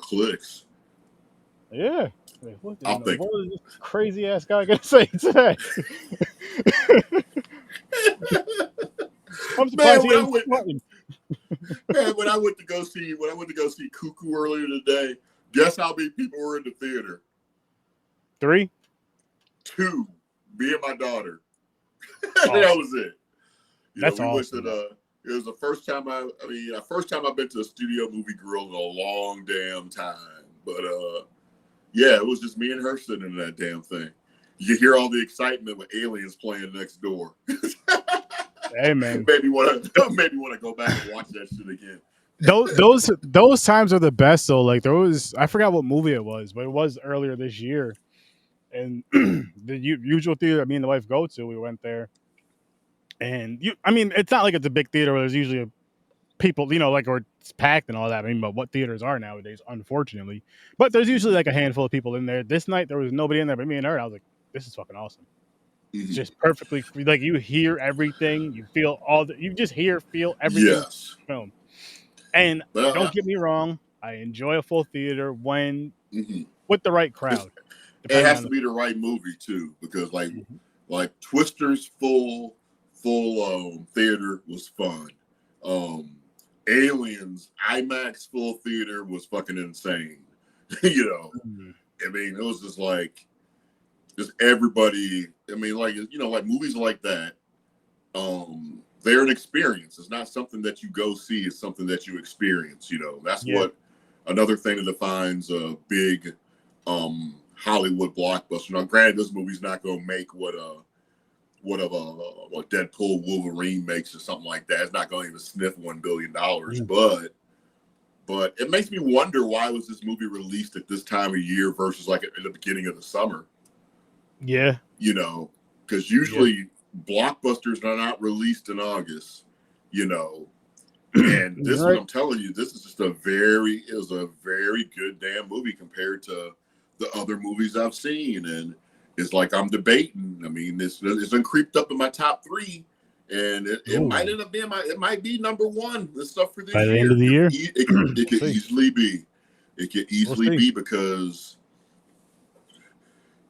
clicks. Yeah. Wait, what I'll think. is this crazy ass guy gonna say today? I'm surprised Man, he ain't sweating. when I went to go see Cuckoo earlier today, guess how many people were in the theater? 3? 2. Me and my daughter. Awesome. That was it. That's we awesome. it was the first time first time I've been to a studio movie grill in a long damn time. But yeah, it was just me and her sitting in that damn thing. You hear all the excitement with aliens playing next door. Hey man, maybe want to go back and watch that shit again. Those times are the best though. Like there was, I forgot what movie it was, but it was earlier this year, and the usual theater me and the wife go to, we went there, and I mean, it's not like it's a big theater where there's usually people, like, or it's packed and all that. I mean, but what theaters are nowadays, unfortunately. But there's usually like a handful of people in there. This night there was nobody in there but me and her. I was like, this is fucking awesome. It's just perfectly like you hear everything, you feel you just feel everything. Yes. Film. And don't get me wrong, I enjoy a full theater when with the right crowd. It has to be the right movie too, because like Twister's full theater was fun. Aliens IMAX full theater was fucking insane. I mean, it was just like everybody. I mean, like movies like that. They're an experience. It's not something that you go see. It's something that you experience. That's what another thing that defines a big Hollywood blockbuster. Now, granted, this movie's not going to make what Deadpool Wolverine makes or something like that. It's not going to even sniff $1 billion. But it makes me wonder, why was this movie released at this time of year versus like at the beginning of the summer? Yeah. Because usually blockbusters are not released in August, and this one, I'm telling you, this is just a very good damn movie compared to the other movies I've seen. And it's like I'm debating. I mean, it's been creeped up in my top 3, and it might end up being it might be number 1. This stuff for this year. By the end of the year, it could easily be. It could easily be because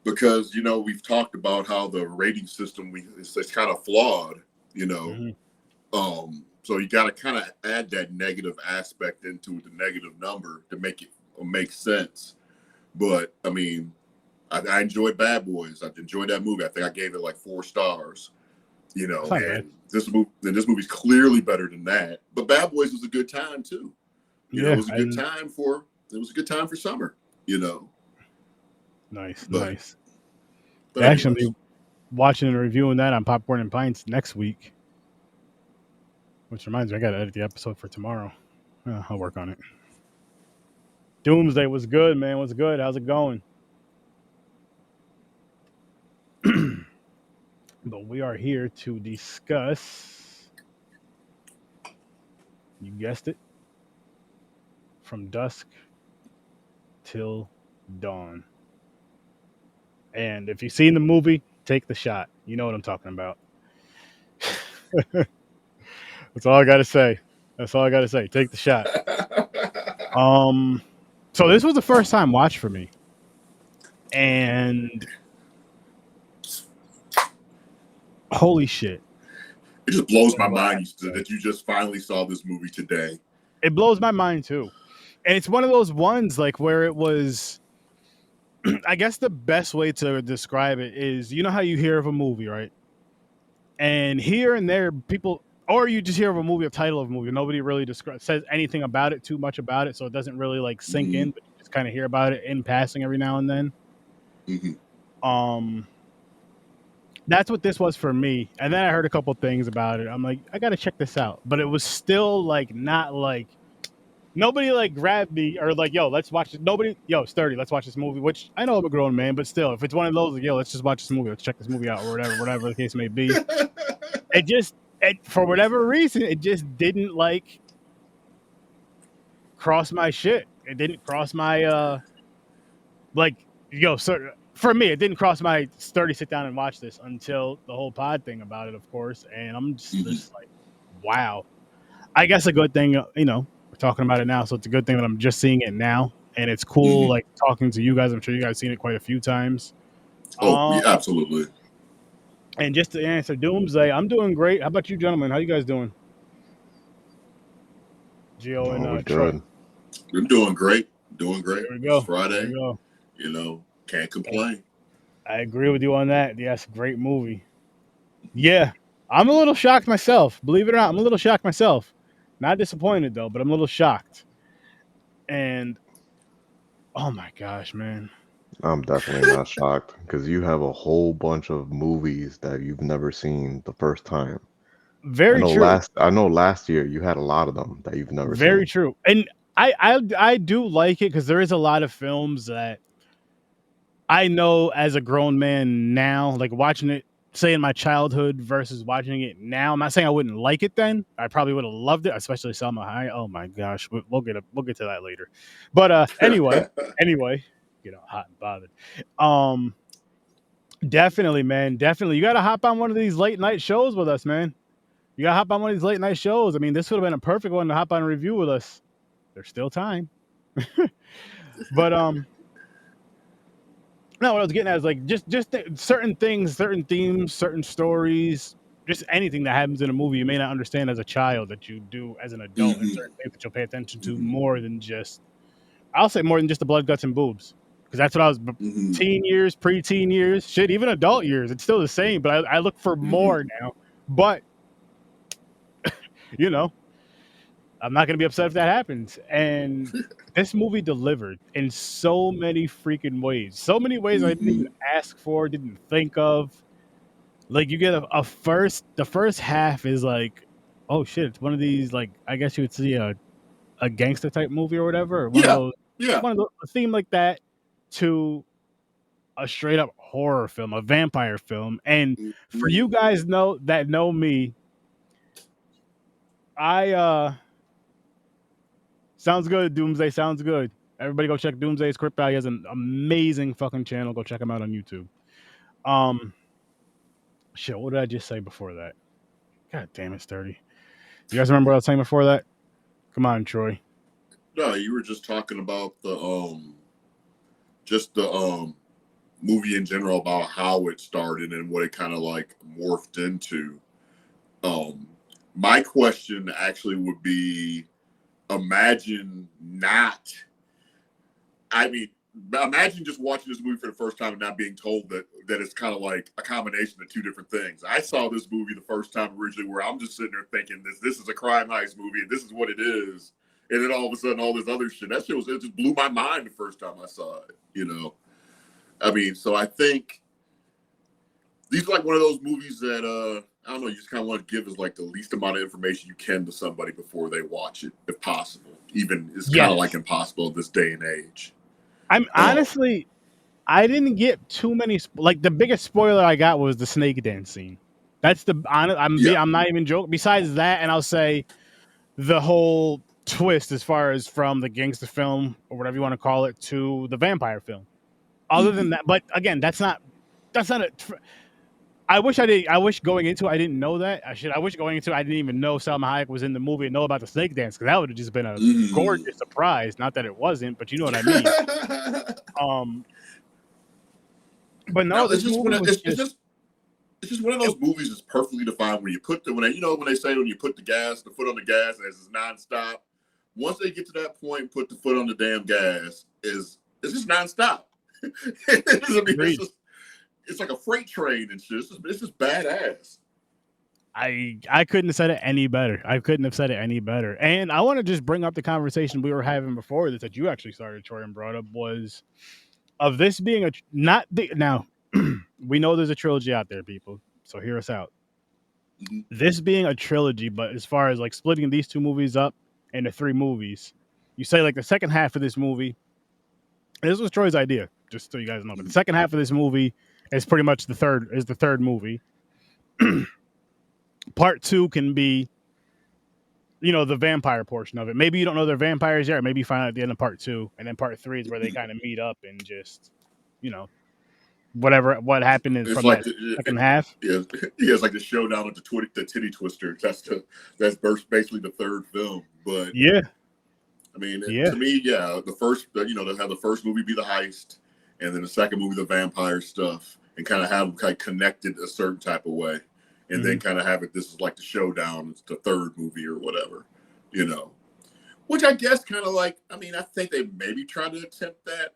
we've talked about how the rating system it's kind of flawed. So you got to kind of add that negative aspect into the negative number to make it make sense. But I mean, I enjoyed Bad Boys. I enjoyed that movie. I think I gave it like 4 stars. And this movie's clearly better than that. But Bad Boys was a good time too. It was a good time for summer. Nice. But Actually, I'll be watching and reviewing that on Popcorn and Pints next week. Which reminds me, I got to edit the episode for tomorrow. I'll work on it. Doomsday was good, man. Was good. How's it going? But we are here to discuss, you guessed it, From Dusk Till Dawn. And if you've seen the movie, take the shot. You know what I'm talking about. That's all I got to say. Take the shot. So this was the first time watch for me. And holy shit. It just blows my mind that you just finally saw this movie today. It blows my mind too. And it's one of those ones like where it was, I guess the best way to describe it is, how you hear of a movie, right? And here and there, people, or you just hear of a movie, a title of a movie. Nobody really says anything about it, too much about it, so it doesn't really like sink in. But you just kind of hear about it in passing every now and then. That's what this was for me. And then I heard a couple things about it. I'm like, I gotta check this out. But it was still like not like nobody like grabbed me or like, yo, let's watch it. Sturdy, let's watch this movie. Which I know I'm a grown man, but still, if it's one of those, like, yo, let's just watch this movie. Let's check this movie out or whatever the case may be. For whatever reason, it just didn't like cross my shit. It didn't cross my for me, it didn't cross my sturdy sit down and watch this until the whole pod thing about it, of course. And I'm just like, wow. I guess a good thing, we're talking about it now, so it's a good thing that I'm just seeing it now and it's cool like talking to you guys. I'm sure you guys seen it quite a few times. Oh, yeah, absolutely. And just to answer Doomsday, I'm doing great. How about you, gentlemen? How you guys doing? Gio Oh, we're and Troy. good. We're doing great. Doing great. There we It's go. There Friday. we go. You know, can't complain. I agree with you on that. Yes, great movie. Yeah, I'm a little shocked myself. Believe it or not, I'm a little shocked myself. Not disappointed though, but I'm a little shocked. And oh my gosh, man. I'm definitely not shocked because you have a whole bunch of movies that you've never seen the first time. Very true. I know last year you had a lot of them that you've never Very seen. true. And I do like it because there is a lot of films that I know as a grown man now, like watching it, say in my childhood versus watching it now. I'm not saying I wouldn't like it then. I probably would have loved it, especially Salma Hayek. Oh my gosh, we'll get to that later. But anyway, get all hot and bothered. Definitely, man, definitely. You got to hop on one of these late night shows with us, man. You got to hop on one of these late night shows. I mean, this would have been a perfect one to hop on a review with us. There's still time. But no, what I was getting at is like just certain things, certain themes, certain stories, just anything that happens in a movie you may not understand as a child that you do as an adult, and certain things that you'll pay attention to more than just, I'll say more than just the blood, guts, and boobs, because that's what I was teen years, preteen years, shit, even adult years. It's still the same, but I look for more now. But you know, I'm not gonna be upset if that happens. And this movie delivered in so many freaking ways. So many ways I didn't even ask for, didn't think of. Like you get the first half is like, oh shit, it's one of these, like, I guess you would see a gangster type movie or whatever, or one of those a theme like that, to a straight up horror film, a vampire film. And for you guys know me, sounds good, Doomsday. Sounds good. Everybody go check Doomsday's Crypt out. He has an amazing fucking channel. Go check him out on YouTube. Shit, what did I just say before that? God damn it, Sturdy. You guys remember what I was saying before that? Come on, Troy. No, you were just talking about the movie in general, about how it started and what it kind of like morphed into. My question actually would be, imagine just watching this movie for the first time and not being told that it's kind of like a combination of two different things. I saw this movie the first time originally where I'm just sitting there thinking this is a crime heist movie and this is what it is. And then all of a sudden, all this other shit, it just blew my mind the first time I saw it, you know? I mean, so I think these are like one of those movies that, I don't know, you just kind of want to give as like the least amount of information you can to somebody before they watch it, if possible. Even it's kind of like impossible in this day and age. I'm honestly, I didn't get too many. Like the biggest spoiler I got was the snake dance scene. That's the honest. I'm not even joking. Besides that, and I'll say the whole twist as far as from the gangster film or whatever you want to call it to the vampire film. Other than that, but again, that's not a. I wish going into it, I didn't know that. I wish going into it, I didn't even know Salma Hayek was in the movie and know about the snake dance, because that would have just been a gorgeous surprise. Not that it wasn't, but you know what I mean. But no, it's just one of those movies that's perfectly defined when you put when they say when you put the foot on the gas as it's nonstop. Once they get to that point, put the foot on the damn gas, it's just nonstop. It's like a freight train and shit. It's just badass. I couldn't have said it any better. And I want to just bring up the conversation we were having before this that you actually started, Troy, and brought up, was of this being now we know there's a trilogy out there, people. So hear us out. This being a trilogy, but as far as like splitting these two movies up into three movies, you say like the second half of this movie, this was Troy's idea, just so you guys know, but the second half of this movie is pretty much the third movie. Part two can be, the vampire portion of it. Maybe you don't know they're vampires yet, or maybe you find out at the end of part two, and then part three is where they kind of meet up and just, what happened is from like that second half. Yeah, it's like the showdown with the titty twister. That's basically the third film. But yeah, I mean, Yeah. to me, yeah, the first, they have the first movie be the heist, and then the second movie the vampire stuff, and kind of have them connected a certain type of way, and then kind of have it. This is like the showdown. It's the third movie or whatever, Which I guess kind of like. I mean, I think they maybe tried to attempt that.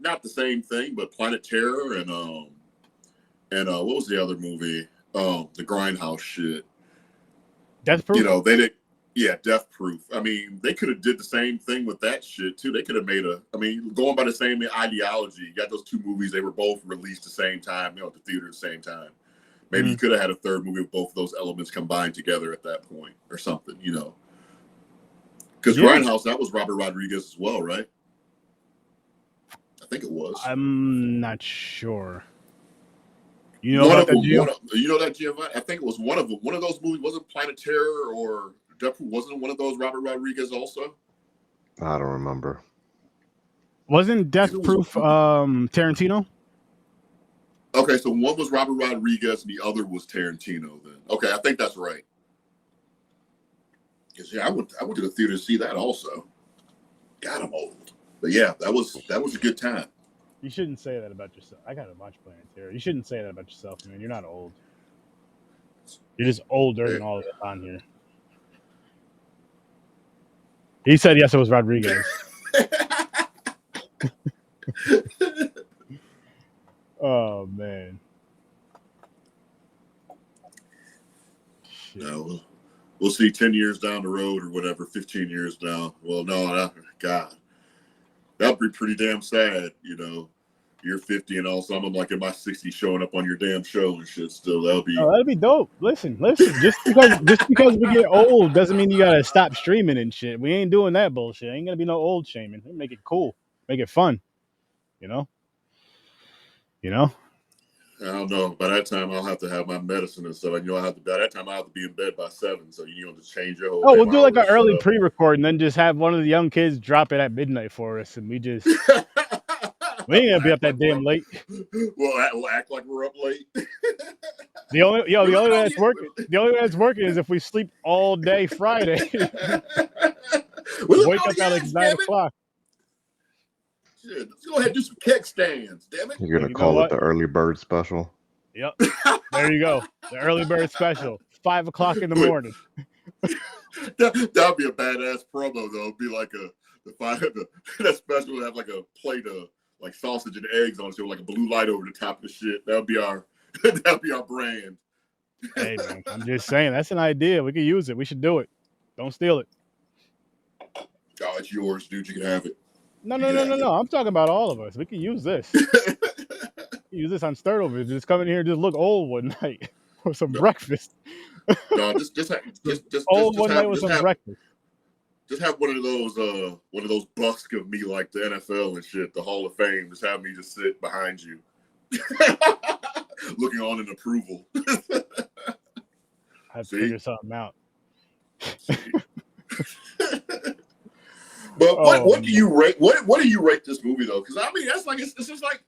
Not the same thing, but Planet Terror and what was the other movie? The Grindhouse shit. Death Proof. They did. Yeah, Death Proof. I mean, they could have did the same thing with that shit too. They could have made going by the same ideology. You got those two movies. They were both released the same time, at the theater at the same time. Maybe you could have had a third movie with both of those elements combined together at that point or something, Because Grindhouse, that was Robert Rodriguez as well, right? I think it was. I'm not sure. You know that Giovanni? I think it was one of them. One of those movies wasn't Planet Terror or Death Proof. Wasn't one of those Robert Rodriguez also? I don't remember. Wasn't Death Proof Tarantino? Okay, so one was Robert Rodriguez and the other was Tarantino. Then okay, I think that's right. Because I went to the theater to see that also. God, I'm old, but yeah, that was a good time. You shouldn't say that about yourself. I gotta watch Planet Terror. You shouldn't say that about yourself, man. You're not old. You're just older than all of us on here. He said yes, it was Rodriguez. Oh man. Shit. No, we'll see 10 years down the road or whatever, 15 years now. Well, no, God, that'd be pretty damn sad, You're 50 and all, so I'm like in my 60s showing up on your damn show and shit still. That'd be dope. Listen. Just because we get old doesn't mean you gotta stop streaming and shit. We ain't doing that bullshit. Ain't gonna be no old shaming. Make it cool. Make it fun. I don't know. By that time, I'll have to have my medicine and stuff. By that time, I'll have to be in bed by 7. So you have to change your whole. Oh, we'll do like an early pre-record and then just have one of the young kids drop it at midnight for us, and we just we ain't gonna be up that damn late. We'll act like we're up late. The only way that's working is if we sleep all day Friday. Wake up at like 9 o'clock. Shit, let's go ahead and do some keg stands, damn it. You're gonna call it the early bird special. Yep. There you go. The early bird special. 5 o'clock in the morning. That'd be a badass promo though. It'd be like that special would have like a plate of like sausage and eggs on it, so like a blue light over the top of the shit. That'd be our brand. Hey man, I'm just saying that's an idea. We can use it. We should do it. Don't steal it. Oh, it's yours, dude. You can have it. No. I'm talking about all of us. We can use this. Use this on STURD-O-VISION. Just come in here and just look old one night for some breakfast. No, just old one night with some breakfast. Just have one of those busts of me like the NFL and shit, the Hall of Fame. Just have me just sit behind you, looking on in approval. I have to figure something out. But what do you rate? What do you rate this movie though? Because I mean, that's like it's just like,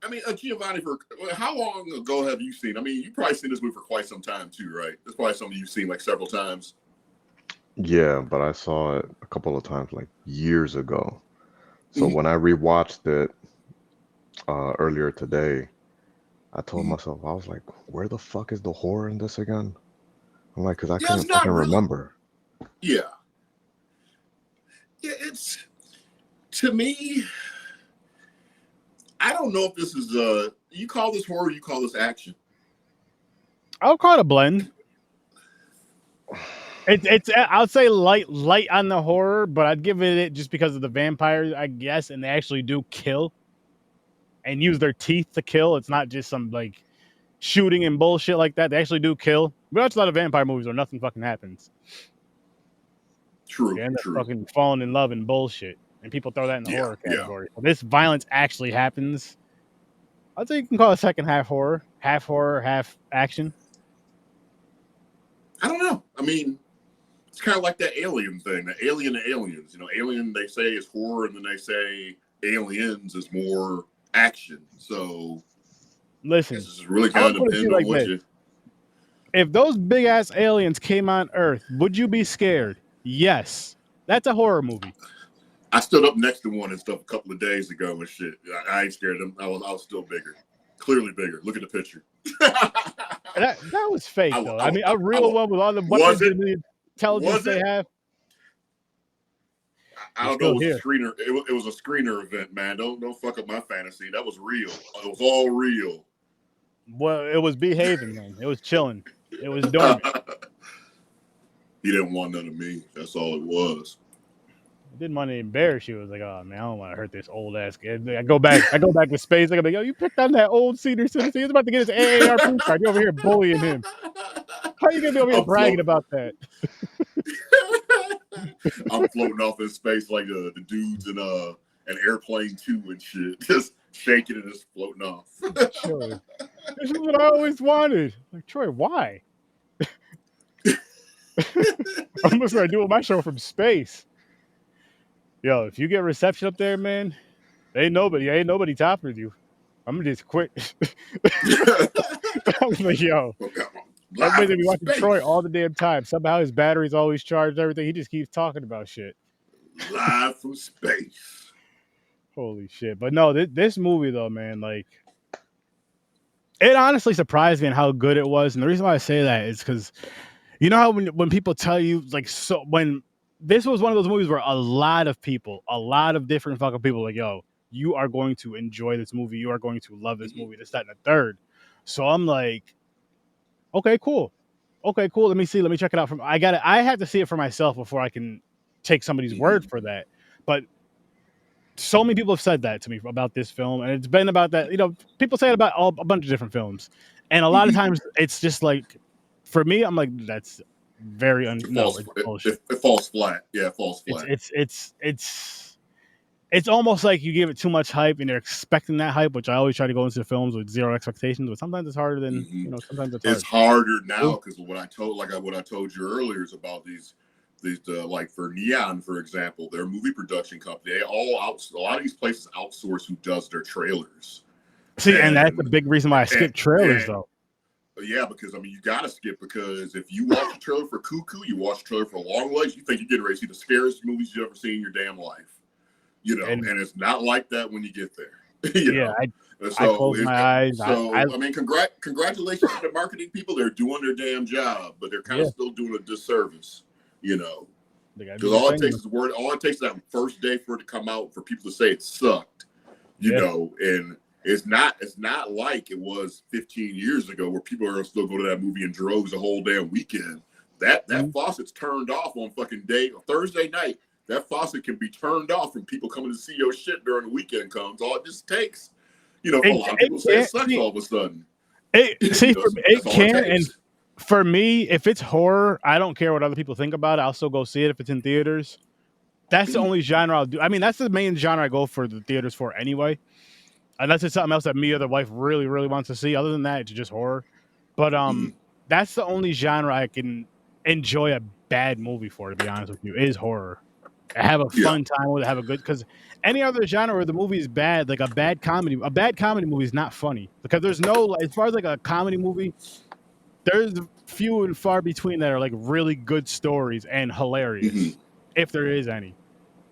I mean, Giovanni, for how long ago have you seen? I mean, you've probably seen this movie for quite some time too, right? It's probably something you've seen like several times. Yeah, but I saw it a couple of times like years ago. So when I rewatched it earlier today, I told myself, I was like, where the fuck is the horror in this again? I'm like, because I couldn't fucking remember. Yeah. Yeah, it's, to me, I don't know if this is, you call this horror, you call this action? I'll call it a blend. It's I'll say light on the horror, but I'd give it just because of the vampires, I guess, and they actually do kill and use their teeth to kill. It's not just some like shooting and bullshit like that. They actually do kill. We watch a lot of vampire movies where nothing fucking happens. True. They end up fucking falling in love and bullshit, and people throw that in the horror category. So this violence actually happens. I'd say you can call it second half horror, half action. I don't know. I mean, it's kind of like that Alien thing, the Alien to Aliens. Alien they say is horror, and then they say Aliens is more action. So listen, this is really kind of dependent on what you. If those big ass aliens came on Earth, would you be scared? Yes. That's a horror movie. I stood up next to one and stuff a couple of days ago and shit. I ain't scared of them. I was still bigger, clearly bigger. Look at the picture. That was fake though. I mean, a real one with all the was weapons it? and the intelligence Was they it? have. I don't know. It was a screener. It was a screener event, man. Don't fuck up my fantasy. That was real. It was all real. Well, it was behaving, man. It was chilling. It was doing it. He didn't want none of me. That's all it was. I didn't want to embarrass you. I was like, oh man, I don't want to hurt this old ass kid. I go back to space. I'm like, yo, you picked on that old senior citizen. He's about to get his AARP card. You're over here bullying him. How are you gonna be over here bragging about that? I'm floating off in space like the dudes in an Airplane 2 and shit, just shaking and just floating off. Sure. This is what I always wanted. Like, Troy, why? I'm just gonna do my show from space. Yo, if you get reception up there, man, ain't nobody topping you. I'm gonna just quit. I'm like, yo, everybody's gonna be watching Troy all the damn time. Somehow his battery's always charged, everything. He just keeps talking about shit. Live from space. Holy shit. But no, this movie though, man, like, it honestly surprised me in how good it was. And the reason why I say that is because you know how when people tell you, like, so when this was one of those movies where a lot of different fucking people like, yo, you are going to enjoy this movie. You are going to love this movie. This, that, and the third. So I'm like, okay, cool. Let me see. Let me check it out. I have to see it for myself before I can take somebody's word for that. But so many people have said that to me about this film, and it's been about that. You know, people say it about a bunch of different films, and a lot of times it's just like, for me, I'm like, that's very it falls flat. Yeah, it falls flat. It's almost like you give it too much hype, and they're expecting that hype, which I always try to go into the films with zero expectations. But sometimes it's harder than sometimes it's harder now because what I told you earlier is about these like for Neon, for example, their movie production company. A lot of these places outsource who does their trailers. See, and that's a big reason why I skip trailers, though. Yeah, because I mean, you gotta skip, because if you watch a trailer for Cuckoo, you watch a trailer for Longlegs, you think you're getting ready to see the scariest movies you've ever seen in your damn life. You know, and it's not like that when you get there. I close my eyes. I mean, congratulations to the marketing people. They're doing their damn job, but they're kind of still doing a disservice. You know, because all it takes is that first day for it to come out for people to say it sucked. You know, and it's not like it was 15 years ago where people are still go to that movie in droves the whole damn weekend. That faucet's turned off on fucking Thursday night. That faucet can be turned off from people coming to see your shit during the weekend comes. All it just takes, for a lot of people say it sucks all of a sudden. It can, and for me, if it's horror, I don't care what other people think about it. I'll still go see it if it's in theaters. That's the only genre I'll do. I mean, that's the main genre I go for the theaters for anyway. Unless it's something else that me or the wife really, really wants to see. Other than that, it's just horror. But that's the only genre I can enjoy a bad movie for, to be honest with you, is horror. I have a fun time with it, have a good, because any other genre where the movie is bad, like a bad comedy movie is not funny. Because there's no, as far as like a comedy movie, there's few and far between that are like really good stories and hilarious, if there is any.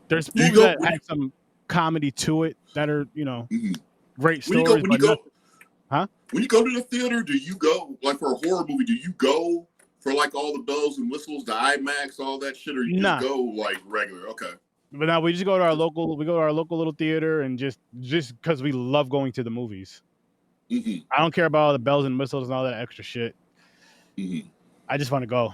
There's movies that have some comedy to it that are, great stories. When you go to the theater, do you go, like for a horror movie, do you go for like all the bells and whistles, the IMAX, all that shit, or you just go like regular? Okay. But now we just go to our local little theater, and just because we love going to the movies. I don't care about all the bells and whistles and all that extra shit. I just want to go.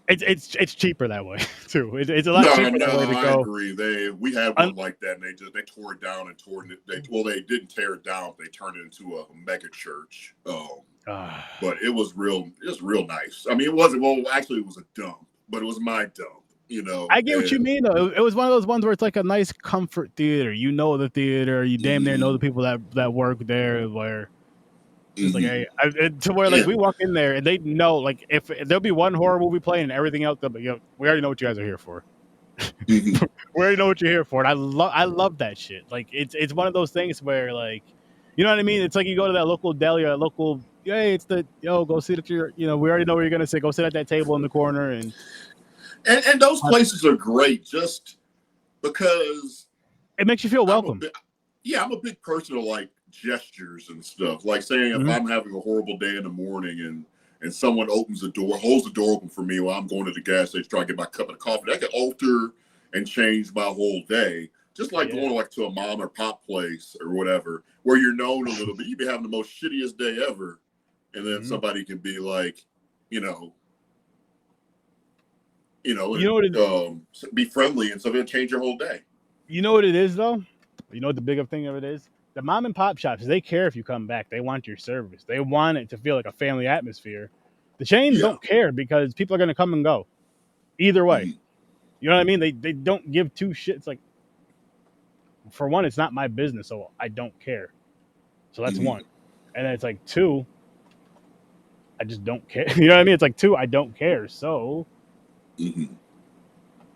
It's cheaper that way too. It's a lot cheaper that way to go. I agree. We had one like that, and they tore it down and they didn't tear it down. They turned it into a mega church. But it was real nice. I mean, it wasn't. Well, actually, it was a dump, but it was my dump. I get what you mean, though. It was one of those ones where it's like a nice comfort theater. You know the theater. You damn near know the people that work there. Where it's like, hey, to where like we walk in there and they know, like, if there'll be one horror movie playing and everything else, they'll be, we already know what you guys are here for. We already know what you're here for, and I love that shit. Like, it's one of those things where, like, you know what I mean? It's like you go to that local deli or a local, hey, it's the go sit at your, we already know what you're gonna say. Go sit at that table in the corner, and And those places are great just because It makes you feel welcome. I'm a big person of like gestures and stuff. Like saying if I'm having a horrible day in the morning and someone opens the door, holds the door open for me while I'm going to the gas station trying to get my cup of coffee, that can alter and change my whole day. Just like going like to a mom or pop place or whatever, where you're known a little bit. You'd be having the most shittiest day ever. And then somebody can be like, be friendly and so it'll change your whole day. You know what it is though? You know what the bigger thing of it is? The mom and pop shops, they care if you come back. They want your service. They want it to feel like a family atmosphere. The chains don't care because people are going to come and go. Either way. You know what I mean? They don't give two shits. Like, for one, it's not my business, so I don't care. So that's one. And then it's like, two, I just don't care. You know what I mean? It's like, two, I don't care. So, you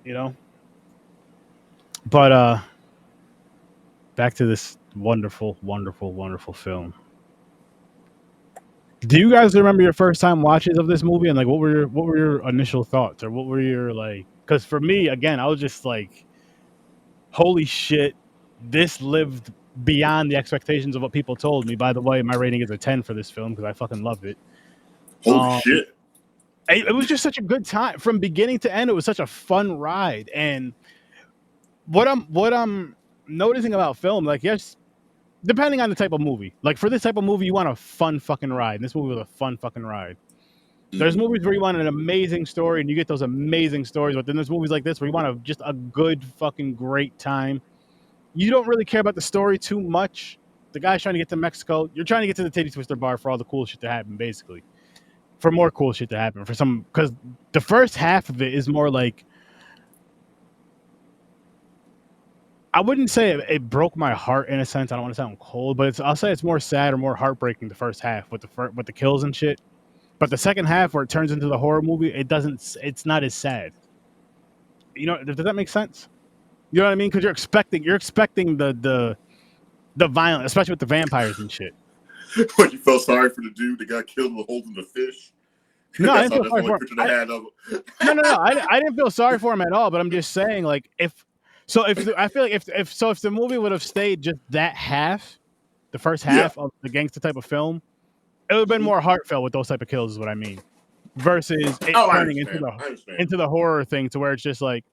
know? But back to this wonderful, wonderful, wonderful film. Do you guys remember your first time watches of this movie, and like what were your initial thoughts, or what were your like? Because for me, again, I was just like, holy shit, this lived beyond the expectations of what people told me. By the way, my rating is a 10 for this film because I fucking loved it. Holy shit. It was just such a good time from beginning to end. It was such a fun ride. And what I'm noticing about film, like, yes, depending on the type of movie, like for this type of movie, you want a fun fucking ride. And this movie was a fun fucking ride. There's movies where you want an amazing story and you get those amazing stories, but then there's movies like this where you want just a good fucking great time. You don't really care about the story too much. The guy's trying to get to Mexico. You're trying to get to the Titty Twister bar for all the cool shit to happen, basically. For more cool shit to happen. Because the first half of it is more like, I wouldn't say it broke my heart in a sense. I don't want to sound cold, but I'll say it's more sad or more heartbreaking the first half with the kills and shit. But the second half, where it turns into the horror movie, it's not as sad. You know, does that make sense? You know what I mean? Because you're expecting the violence, especially with the vampires and shit. What, you felt sorry for the dude that got killed with holding the fish? No, I didn't feel sorry for him. No. I didn't feel sorry for him at all. But I'm just saying, like, I feel like if the movie would have stayed just that half, the first half of the gangster type of film, it would have been more heartfelt with those type of kills, is what I mean. Versus it turning into the horror thing, to where it's just like,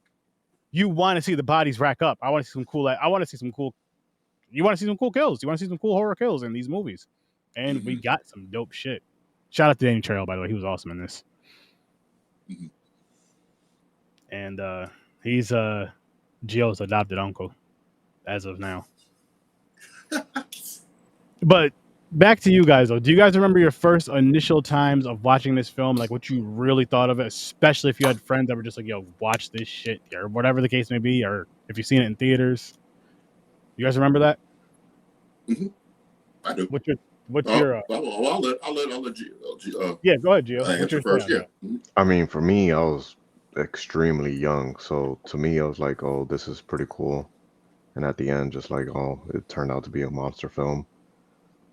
you want to see the bodies rack up. I want to see some cool. You want to see some cool kills. You want to see some cool horror kills in these movies, and we got some dope shit. Shout out to Danny Trejo, by the way. He was awesome in this. And he's Gio's adopted uncle as of now. But back to you guys, though. Do you guys remember your first initial times of watching this film? Like, what you really thought of it, especially if you had friends that were just like, yo, watch this shit, or whatever the case may be, or if you've seen it in theaters. You guys remember that? I do. What's your? I'll let Gio. Yeah, go ahead, Gio. Answer first. Yeah. I mean, for me, I was extremely young, so to me, I was like, oh, this is pretty cool. And at the end, just like, oh, it turned out to be a monster film.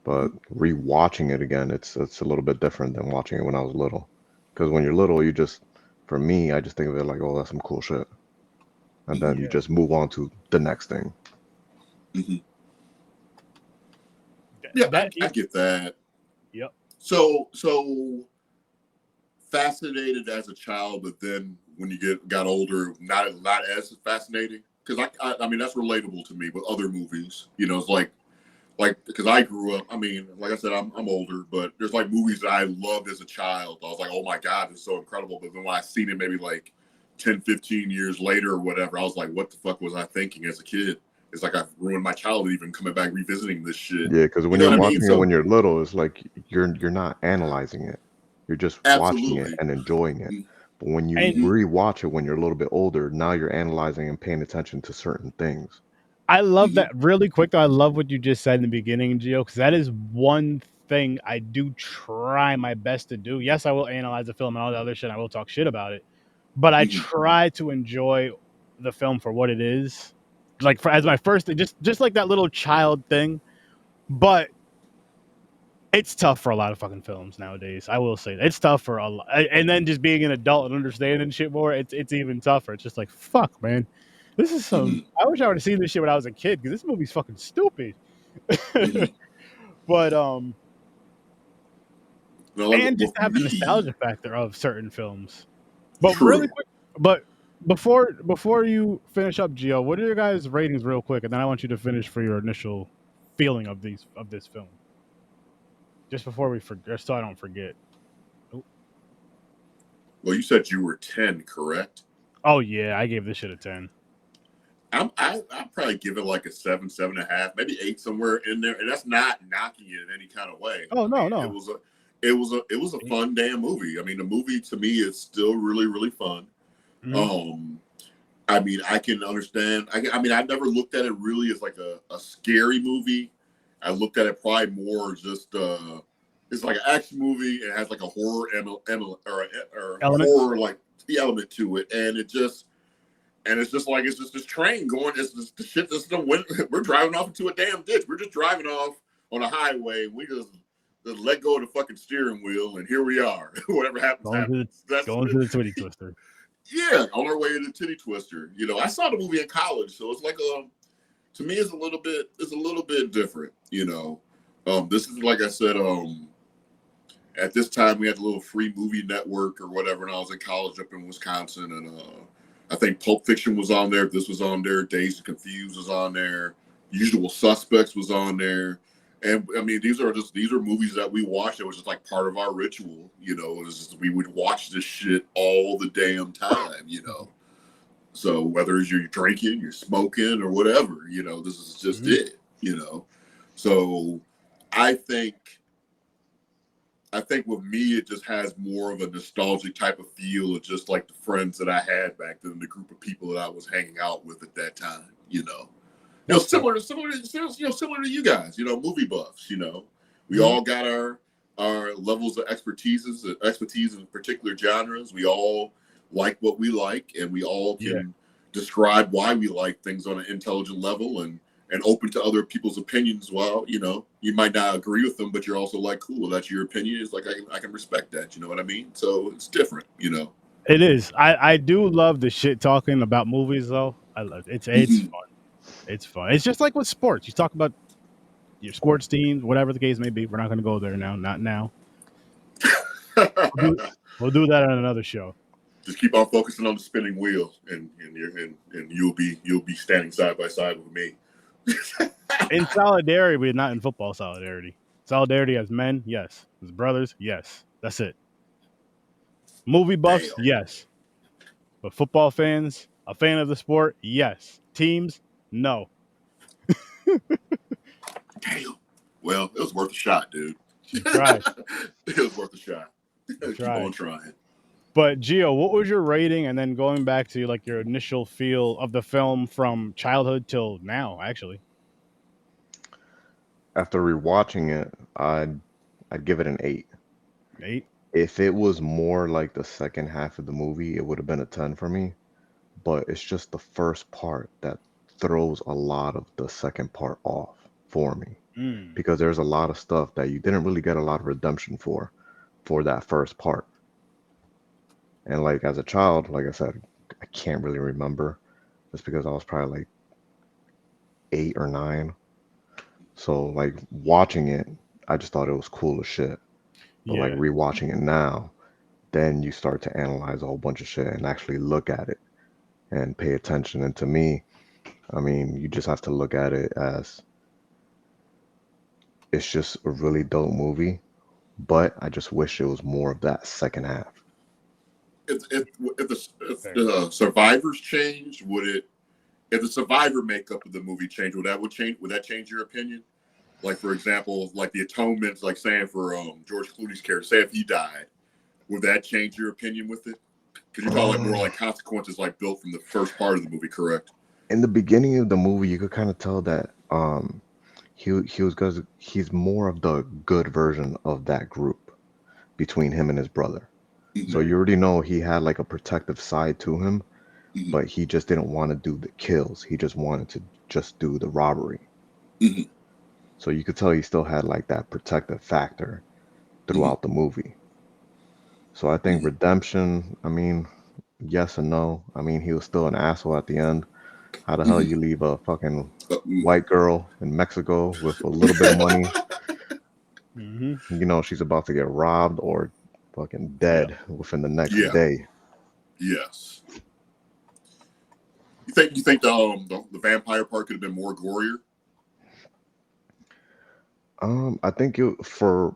But rewatching it again, it's a little bit different than watching it when I was little. Because when you're little, for me, I just think of it like, oh, that's some cool shit. And then you just move on to the next thing. Yeah, I get that. Yep. So fascinated as a child, but then when you got older, not as fascinating. Because I mean, that's relatable to me with other movies. You know, it's like because I grew up. I mean, like I said, I'm older, but there's like movies that I loved as a child. I was like, oh my God, it's so incredible. But then when I seen it maybe like 10, 15 years later or whatever, I was like, what the fuck was I thinking as a kid? It's like I've ruined my childhood even coming back revisiting this shit. Yeah, because when you're watching it when you're little, it's like you're not analyzing it. You're just watching it and enjoying it. But when you rewatch it when you're a little bit older, now you're analyzing and paying attention to certain things. I love that. Really quick though, I love what you just said in the beginning, Gio, because that is one thing I do try my best to do. Yes, I will analyze the film and all the other shit. I will talk shit about it, but I try to enjoy the film for what it is. Like as my first thing, just like that little child thing. But It's tough for a lot of fucking films nowadays. I will say that. It's tough for a lot, and then just being an adult and understanding shit more. It's even tougher. It's just like fuck, man. This is some. Mhm. I wish I would have seen this shit when I was a kid because this movie's fucking stupid. Mhm. But No, like and just with to have the me, nostalgia factor of certain films. But really true. quick, but before you finish up, Gio, what are your guys' ratings, real quick, and then I want you to finish for your initial feeling of this film. Just before we forget, so I don't forget. Well, you said you were 10, correct? Oh yeah, I gave this shit a 10. I'd probably give it like a 7, 7.5, maybe 8, somewhere in there. And that's not knocking it in any kind of way. Oh I no, mean, no. it was a fun damn movie. I mean, the movie to me is still really, really fun. Mhm. I mean, I can understand. I mean, I never looked at it really as like a scary movie. I looked at it probably more just it's like an action movie. It has like a horror or Elements. horror like the element to it, and it's just like it's just this train going. It's just the shit that's we're driving off into a damn ditch. We're just driving off on a highway. We just let go of the fucking steering wheel, and here we are. Whatever happens, happens. Going to the Twitty Twister. Yeah, on our way to the Titty Twister. You know, I saw the movie in college, so it's like to me it's a little bit different. You know, this is like I said, at this time we had a little free movie network or whatever, and I was in college up in Wisconsin, and I think Pulp Fiction was on there. This was on there. Dazed and Confused was on there. Usual Suspects was on there. And I mean, these are movies that we watched. It was just like part of our ritual, you know. It was just, we would watch this shit all the damn time, you know. So whether it's you're drinking, you're smoking, or whatever, you know, this is just it, you know. So I think with me, it just has more of a nostalgic type of feel of just like the friends that I had back then, the group of people that I was hanging out with at that time, you know. You know, similar to you guys, you know, movie buffs, you know. We all got our levels of expertise in particular genres. We all like what we like, and we all can describe why we like things on an intelligent level and open to other people's opinions. Well, you know, you might not agree with them, but you're also like, cool, that's your opinion. It's like I can respect that. You know what I mean? So it's different, you know. It is. I do love the shit talking about movies though. I love it. It's fun. It's fun. It's just like with sports. You talk about your sports teams, whatever the case may be. We're not going to go there now. Not now. We'll do that on another show. Just keep on focusing on the spinning wheel, and you'll be standing side by side with me. In solidarity, but not in football solidarity. Solidarity as men, yes. As brothers, yes. That's it. Movie buffs, Damn. yes. But football fans, a fan of the sport, yes. Teams, no. Damn. Well, it was worth a shot, dude. Try. It was worth a shot. Keep Try. on trying. But Gio, what was your rating? And then going back to like your initial feel of the film from childhood till now, actually. After rewatching it, I'd give it an 8. 8? If it was more like the second half of the movie, it would have been a 10 for me. But it's just the first part that throws a lot of the second part off for me. Because there's a lot of stuff that you didn't really get a lot of redemption for that first part. And like as a child, like I said, I can't really remember just because I was probably like 8 or 9. So like watching it, I just thought it was cool as shit. But like rewatching it now, then you start to analyze a whole bunch of shit and actually look at it and pay attention. And to me, I mean, you just have to look at it as it's just a really dope movie, but I just wish it was more of that second half. If the survivors changed, if the survivor makeup of the movie changed, would that change your opinion? Like, for example, like the atonement, like saying for George Clooney's character, say if he died, would that change your opinion with it? Because you're talking like more like consequences like built from the first part of the movie, correct? In the beginning of the movie, you could kind of tell that he's more of the good version of that group between him and his brother. So you already know he had like a protective side to him, but he just didn't want to do the kills. He just wanted to just do the robbery. So you could tell he still had like that protective factor Mhm. throughout the movie. So I think Mhm. redemption, I mean, yes and no. I mean, he was still an asshole at the end. How the hell Mhm. you leave a fucking Mm. white girl in Mexico with a little bit of money? Hmm. You know, she's about to get robbed or fucking Yep. dead within the next Yeah. day. Yes. You think the vampire part could have been more gorier? I think it for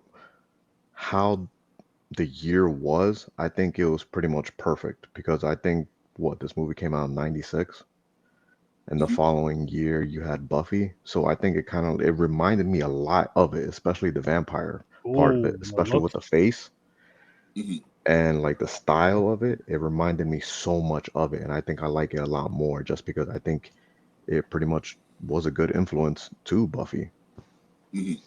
how the year was, I think it was pretty much perfect because I think what this movie came out in 96 and the Mhm. following year you had Buffy. So I think it reminded me a lot of it, especially the vampire part of Ooh, it, the especially look. with the face Mhm. and like the style of it. It reminded me so much of it and I think I like it a lot more just because I think it pretty much was a good influence to Buffy. Mhm.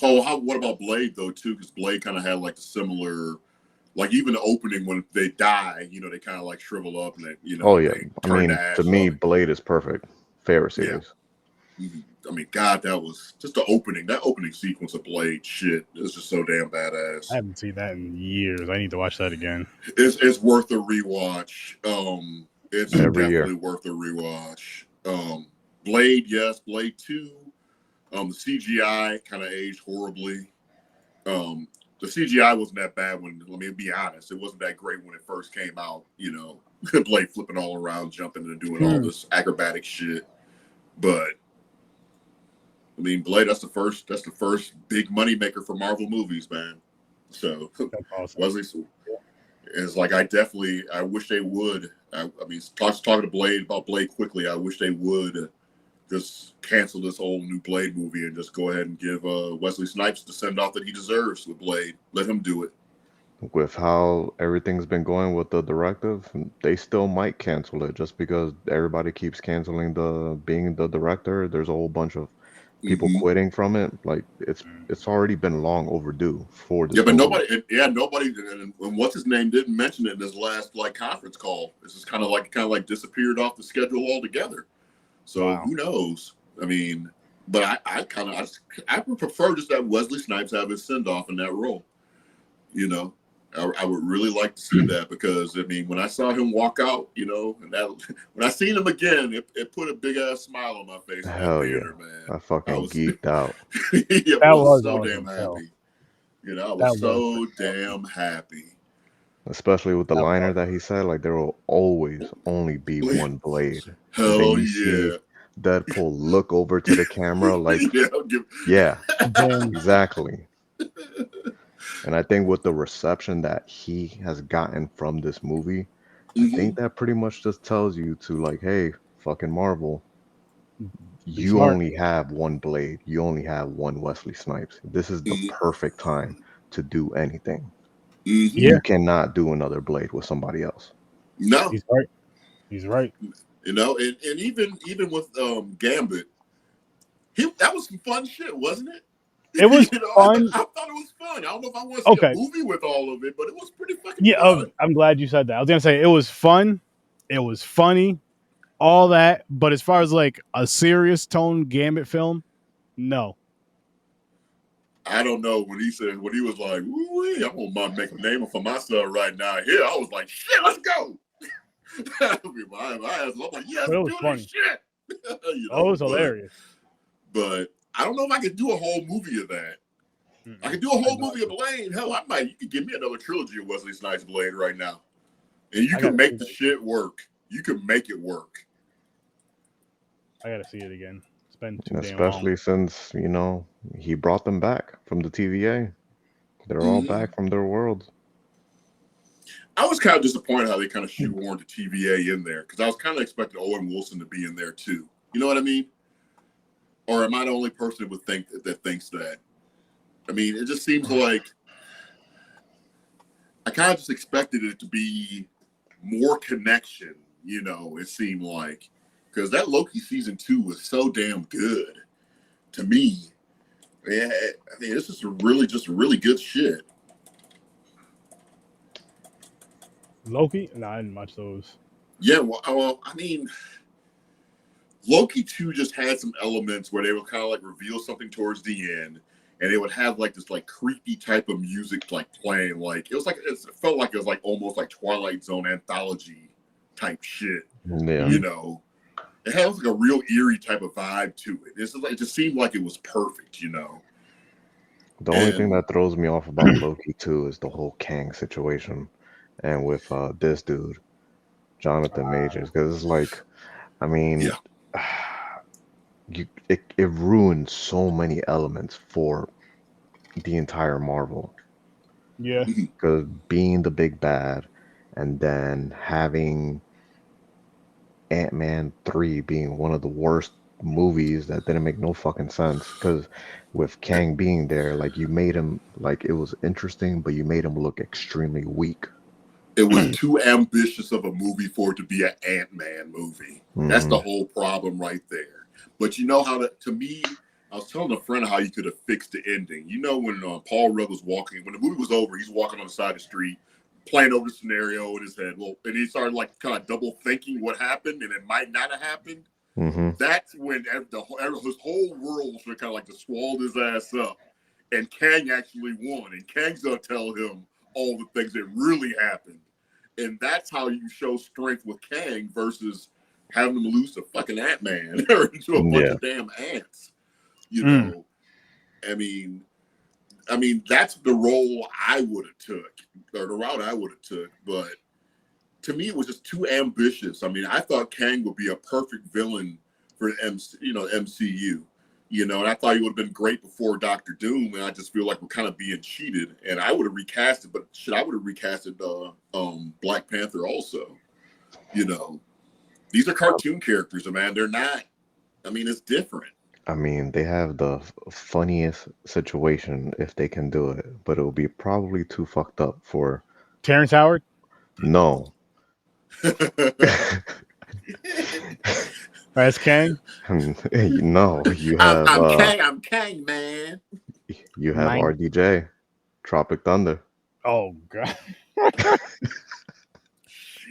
Oh, what about Blade though too? Because Blade kind of had like the similar, like even the opening when they die, they kind of like shrivel up and Oh yeah. they I turn to mean, to ash. me, Blade is perfect. Favorite Yeah. series. Mhm. I mean, God, that was just the opening. That opening sequence of Blade, shit, it was just so damn I badass. haven't seen that in years. I need to watch that again. It's worth a rewatch. It's Every definitely year. worth a rewatch. Blade, yes. Blade 2. The CGI kind of aged horribly. The CGI wasn't that bad when, let me be honest, it wasn't that great when it first came out. Blade flipping all around, jumping and doing all Hmm. this acrobatic shit. But I mean, Blade, that's the first big money maker for Marvel movies, man. So That's awesome. Wesley is like, I wish they would. I mean, talking to Blade about Blade quickly. I wish they would just cancel this whole new Blade movie and just go ahead and give Wesley Snipes the send off that he deserves with Blade. Let him do it. With how everything's been going with the directive, they still might cancel it just because everybody keeps canceling the being the director. There's a whole bunch of people Mm-hmm. quitting from it. Like it's already been long overdue for Yeah, this but movie. nobody, and what's his name didn't mention it in his last like conference call. This is kind of like disappeared off the schedule altogether. So Wow. who knows? I mean, but I would prefer just that Wesley Snipes have his send off in that role. You know, I would really like to see that because I mean, when I saw him walk out, and that when I seen him again, it put a big ass smile on my face in that Hell yeah. theater, man. I I fucking was, geeked out. yeah, I That was was so damn awesome. Hell, happy. I was that was so pretty damn awesome. happy. Especially with the That liner was that he said, like there will always only be one blade. And then Hell you see yeah. Deadpool look over to the camera like, Yeah, yeah, awesome. exactly. And I think with the reception that he has gotten from this movie, I hmm think that pretty much just tells you to like, hey, fucking Marvel, Be you smart. only have one blade. You only have one Wesley Snipes. This is the hmm perfect time to do anything. hmm Yeah, You cannot do another blade with somebody else. No, he's right. He's right. and even with Gambit, that was some fun shit, wasn't it? It was fun. I thought it was fun. I don't know if I want to see a Okay. movie with all of it, but it was pretty fucking Yeah, fun. I'm glad you said that. I was gonna say it was fun. It was funny. All that, but as far as like a serious tone Gambit film, no. I don't know when he was like, "Ooh, I'm gonna make a name for myself right now." Here, I was like, "Shit, let's go!" I'm like, "Yes, But it was do this funny. shit," Oh, it was But hilarious. I don't know if I could do a whole movie of that. I Mm-mm. could do a I whole got movie of to. Blade. Hell, I might. You could give me another trilogy of Wesley Snipes Blade right now, and you I gotta can see make the that. shit work. You can make it work. I gotta see it again. It's been too damn long. Especially since, he brought them back from the TVA. They're all hmm back from their worlds. I was kind of disappointed how they kind of shoehorned the TVA in there because I was kind of expecting Owen Wilson to be in there too. You know what I mean? Or am I the only person that would think that thinks that? I mean, it just seems like I kind of just expected it to be more connection. It seemed like because that Loki season 2 was so damn good to me. Yeah, I mean, this is just really good shit. Loki? No, I didn't watch those. Yeah, well, I mean, Loki 2 just had some elements where they would kind of like reveal something towards the end, and they would have like this like creepy type of music like playing. Like it felt like it was like almost like Twilight Zone anthology type shit. Yeah. You know, it had like a real eerie type of vibe to it. It just seemed like it was perfect. You know. The only thing that throws me off about Loki 2 is the whole Kang situation, and with this dude, Jonathan Majors, because it's like, I mean, it ruined so many elements for the entire Marvel. Yeah. Because being the big bad, and then having Ant-Man 3 being one of the worst movies that didn't make no fucking sense, because with Kang being there, like you made him, like it was interesting, but you made him look extremely weak. It was too ambitious of a movie for it to be an Ant-Man movie. That's the whole problem right there. But you know how to me, I was telling a friend how you could have fixed the ending. You know when Paul Rudd was walking, when the movie was over, he's walking on the side of the street, playing over the scenario in his head. Well, and he started like kind of double thinking what happened, and it might not have happened. That's when his whole world was kind of like just swallowed his ass up, and Kang actually won, and Kang's gonna tell him all the things that really happened, and that's how you show strength with Kang versus having him lose to fucking Ant-Man or to a bunch of damn ants. You know, I mean, that's the role I would have took, or the route I would have took, but to me, it was just too ambitious. I mean, I thought Kang would be a perfect villain for MCU, you know, and I thought he would have been great before Doctor Doom, and I just feel like we're kind of being cheated. And I would have recasted, but I would have recasted Black Panther also. You know, these are cartoon characters, man. They're not. I mean, it's different. I mean, they have the funniest situation if they can do it, but it will be probably too fucked up for Terrence Howard. No. As Kang? No, you have I'm Kang, man. You have RDJ, Tropic Thunder. Oh god.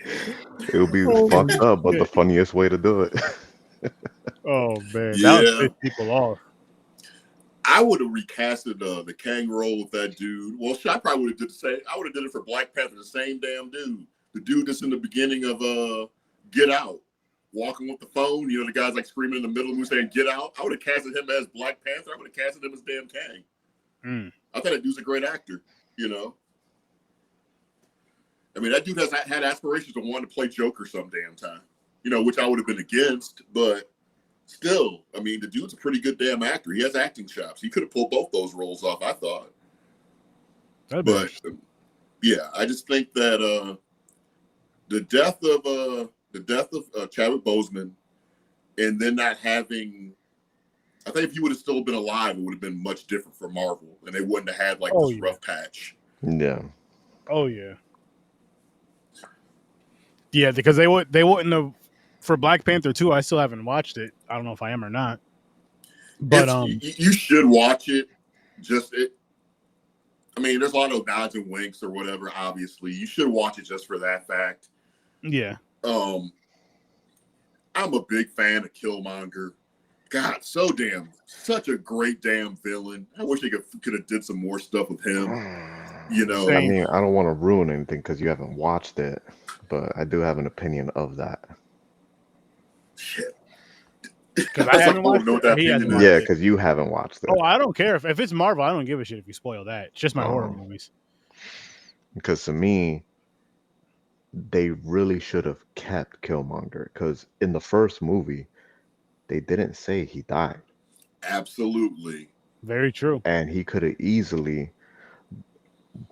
It would be fucked up, but the funniest way to do it. Oh man, that would piss people off. I would have recasted the Kang role with that dude. Well, I probably would have did the same. I would have did it for Black Panther, the same damn dude. The dude that's in the beginning of Get Out, walking with the phone. You know, the guy's like screaming in the middle of the movie saying "Get Out." I would have casted him as Black Panther. I would have casted him as damn Kang. I thought that dude's a great actor. You know, I mean, that dude has had aspirations of wanting to play Joker some damn time. You know, which I would have been against, but still, I mean, the dude's a pretty good damn actor. He has acting chops. He could have pulled both those roles off, I thought. But yeah, I just think that the death of Chadwick Boseman, and then not having, I think if he would have still been alive, it would have been much different for Marvel, and they wouldn't have had like this rough patch. Yeah. Oh yeah. Yeah, because they wouldn't have. For Black Panther 2, I still haven't watched it. I don't know if I am or not. But you should watch it. I mean, there's a lot of nods and winks or whatever. Obviously, you should watch it just for that fact. Yeah. I'm a big fan of Killmonger. God, such a great damn villain. I wish they could have did some more stuff with him. You know, I mean, I don't want to ruin anything because you haven't watched it, but I do have an opinion of that. Shit. Because I haven't watched it. Yeah, because you haven't watched it. Oh, I don't care. If it's Marvel, I don't give a shit if you spoil that. It's just my horror movies. Because to me, they really should have kept Killmonger. Because in the first movie, they didn't say he died. Absolutely. Very true. And he could have easily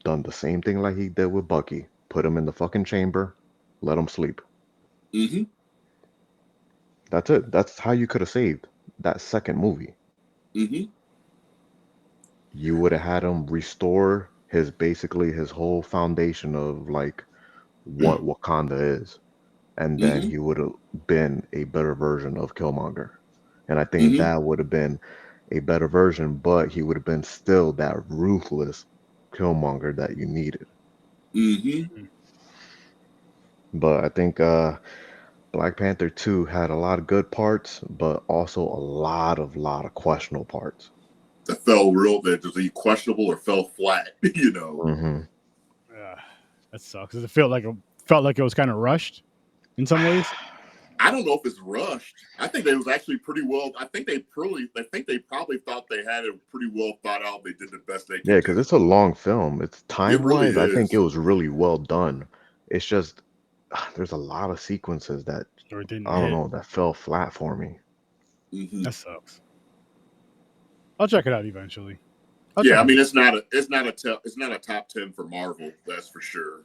done the same thing like he did with Bucky. Put him in the fucking chamber, let him sleep. Mm-hmm. That's it. That's how you could have saved that second movie. Mm-hmm. You would have had him restore his whole foundation of like what Wakanda is. And then he would have been a better version of Killmonger. And I think that would have been a better version, but he would have been still that ruthless Killmonger that you needed. Mm-hmm. But I think Black Panther 2 had a lot of good parts, but also a lot of questionable parts. That fell real, that was either questionable or fell flat, you know. Hmm. That sucks. Does it felt like it was kind of rushed in some ways? I don't know if it's rushed. I think it was actually pretty well. I think they probably thought they had it pretty well thought out. They did the best they could. Yeah, because it's a long film. It's time-wise, really I think is. it was really well done. It's just there's a lot of sequences that Or it didn't I don't hit? know that fell flat for me. Mhm. That sucks. I'll check it out eventually. Yeah, I mean, it's not a top 10 for Marvel, that's for sure.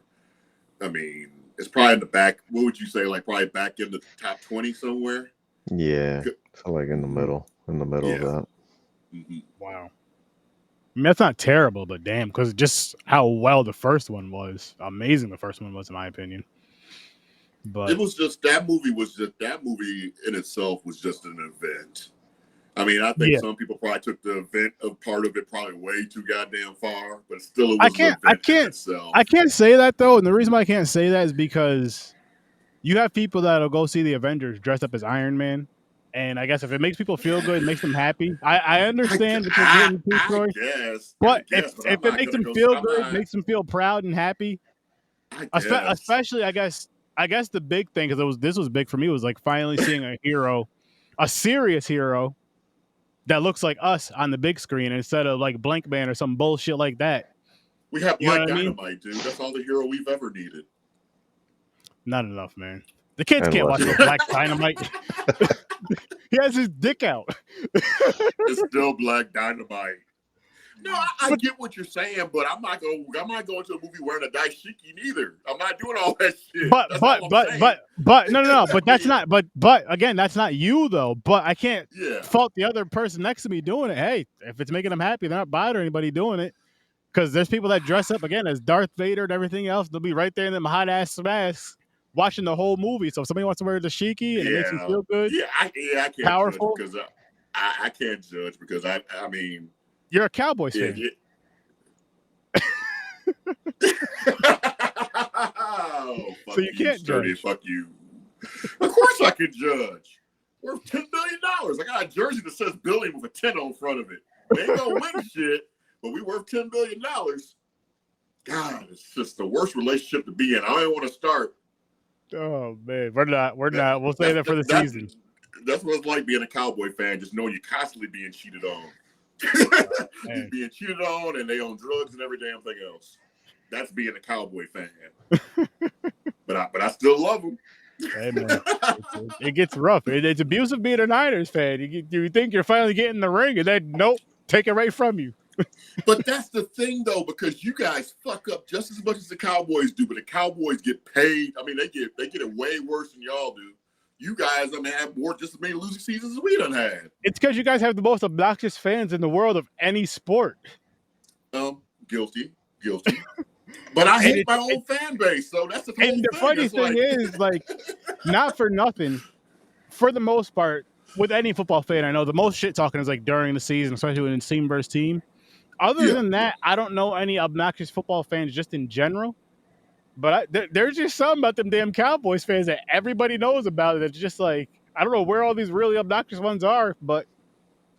I mean, it's probably in the back. What would you say? Like probably back in the top 20 somewhere. Yeah, so like in the middle of that. Mm-hmm. Wow. I mean, that's not terrible, but damn, because just how well the first one was, amazing the first one was, in my opinion. But it was just that movie in itself was just an event. I mean, I think some people probably took the event of part of it probably way too goddamn far, but still, it was an event in itself. I can't say that though, and the reason why I can't say that is because you have people that'll go see the Avengers dressed up as Iron Man, and I guess if it makes people feel good, it makes them happy. I understand what you're getting to, Troy, but if it makes them feel good, makes them feel proud and happy, especially I guess the big thing, because this was big for me, was like finally seeing a hero, a serious hero that looks like us on the big screen instead of like Blank Man or some bullshit like that. We have Black Dynamite, dude. That's all the hero we've ever needed. Not enough, man. The kids can't watch the Black Dynamite. He has his dick out. It's still Black Dynamite. No, I get what you're saying, but I'm not going to a movie wearing a dashiki neither. I'm not doing all that shit. But no. But that's not. But again, that's not you though. But I can't fault the other person next to me doing it. Hey, if it's making them happy, they're not bothering anybody doing it. Because there's people that dress up again as Darth Vader and everything else. They'll be right there in them hot ass masks watching the whole movie. So if somebody wants to wear the dashiki and it makes them feel good, I can't powerful, judge because I can't judge because I mean. You're a Cowboys fan. So you can't judge. Fuck you. Of course I can judge. Worth $10 billion. I got a jersey that says billion with a 10 on front of it. We ain't gonna win shit, but we worth $10 billion. God, it's just the worst relationship to be in. I don't even want to start. Oh man, we're not. We'll say that for the season. That's what it's like being a Cowboy fan, just knowing you're constantly being cheated on. Being cheated on and they on drugs and every damn thing else. That's being a Cowboy fan. but I still love them. Hey, man. It gets rough. It's abusive being a Niners fan. You think you're finally getting the ring and then nope, take it right from you. But that's the thing though, because you guys fuck up just as much as the Cowboys do, but the Cowboys get paid. I mean, they get it way worse than y'all do. You guys, I mean, have more just as many losing seasons as we done had. It's because you guys have the most obnoxious fans in the world of any sport. Guilty. But I hate my own fan base, so that's the whole thing. And the funny thing is, like, not for nothing, for the most part, with any football fan I know, the most shit talking is like during the season, especially when it's team versus team. Other than that, I don't know any obnoxious football fans just in general. But there's just something about them damn Cowboys fans that everybody knows about it. It's just like, I don't know where all these really obnoxious ones are, but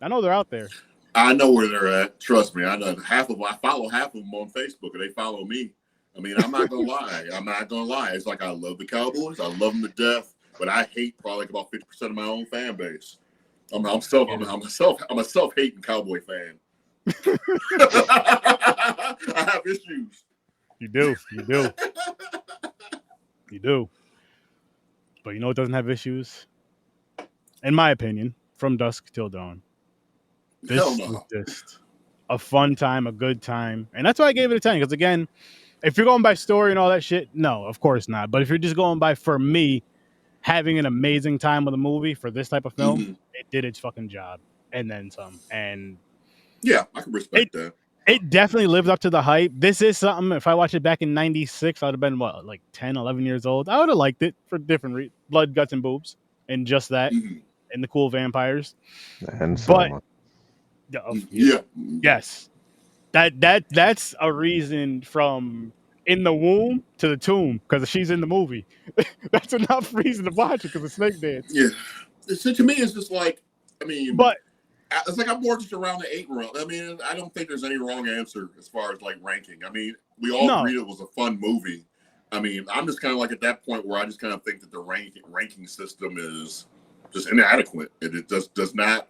I know they're out there. I know where they're at. Trust me. I know I follow half of them on Facebook, and they follow me. I mean, I'm not going to lie. It's like I love the Cowboys. I love them to death, but I hate probably like about 50% of my own fan base. I'm a self-hating Cowboy fan. I have issues. You do. But you know what doesn't have issues? In my opinion, From Dusk Till Dawn. This was just a fun time, a good time. And that's why I gave it a 10. Because again, if you're going by story and all that shit, no, of course not. But if you're just going by, for me, having an amazing time with a movie for this type of film, it did its fucking job. And then some. And yeah, I can respect that. It definitely lived up to the hype. This is something, if I watched it back in 96, I would have been, like 10, 11 years old. I would have liked it for different reasons. Blood, guts, and boobs. And just that. And the cool vampires. And Salma. Yes. That's a reason from in the womb to the tomb because she's in the movie. That's enough reason to watch it because of snake dance. Yeah. So to me, it's just like, I mean, But it's like I'm more just around the 8 round. I mean, I don't think there's any wrong answer as far as like ranking. I mean, we all agreed it was a fun movie. I mean, I'm just kind of like at that point where I just kind of think that the ranking system is just inadequate. It just does not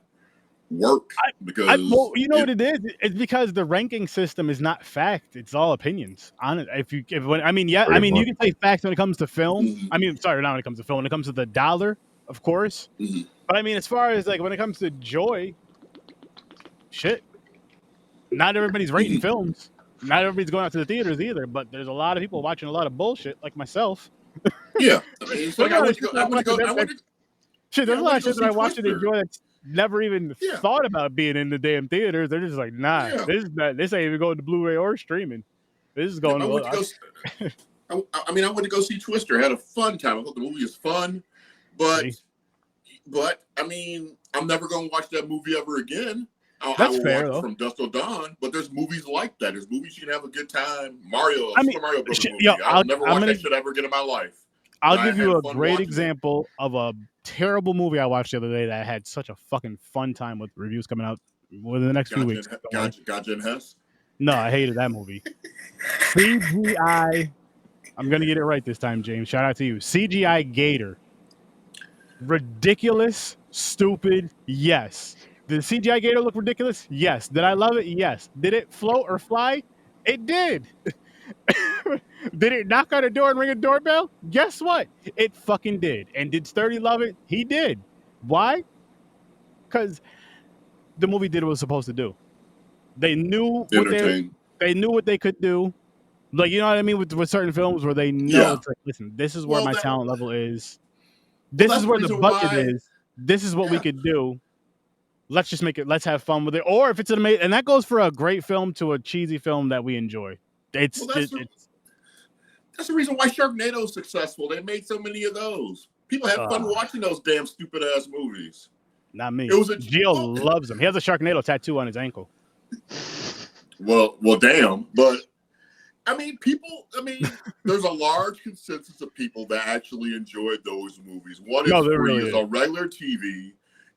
work because well, you know what it is? It's because the ranking system is not fact. It's all opinions on it. You can say facts when it comes to film. Mm-hmm. I mean, sorry, not when it comes to film. When it comes to the dollar, of course. Mm-hmm. But I mean, as far as like when it comes to joy, shit. Not everybody's rating films. Not everybody's going out to the theaters either. But there's a lot of people watching a lot of bullshit, like myself. Yeah, I mean, it's like I went to go. Shit, there's a lot of shit that I watch and enjoy that's never even thought about being in the damn theaters. They're just like, nah, this ain't even going to Blu-ray or streaming. This is going. I went to go see Twister. Had a fun time. I thought the movie is fun, but I mean, I'm never going to watch that movie ever again. I will fair, watch it from Dusk Till Dawn, but there's movies like that. There's movies you can have a good time. Mario Brothers movie. I'll never watch that shit ever again in my life. I'll give you a great example of a terrible movie I watched the other day that I had such a fucking fun time with. Reviews coming out within the next few weeks. Gotcha and Hess? No, I hated that movie. CGI. I'm going to get it right this time, James. Shout out to you. CGI Gator. Ridiculous. Stupid. Yes. Did the CGI Gator look ridiculous? Yes. Did I love it? Yes. Did it float or fly? It did. Did it knock on a door and ring a doorbell? Guess what? It fucking did. And did Sturdy love it? He did. Why? Because the movie did what it was supposed to do. They knew what they could do. Like, you know what I mean? With certain films where they know, it's like, listen, this is where my talent level is. This is where the bucket is. This is what we could do. Let's just make it. Let's have fun with it. Or if it's an amazing, and that goes for a great film to a cheesy film that we enjoy. That's the reason why Sharknado is successful. They made so many of those. People have fun watching those damn stupid ass movies. Not me. Gio loves them. He has a Sharknado tattoo on his ankle. Well, damn. But I mean, there's a large consensus of people that actually enjoyed those movies. One is free is on regular TV.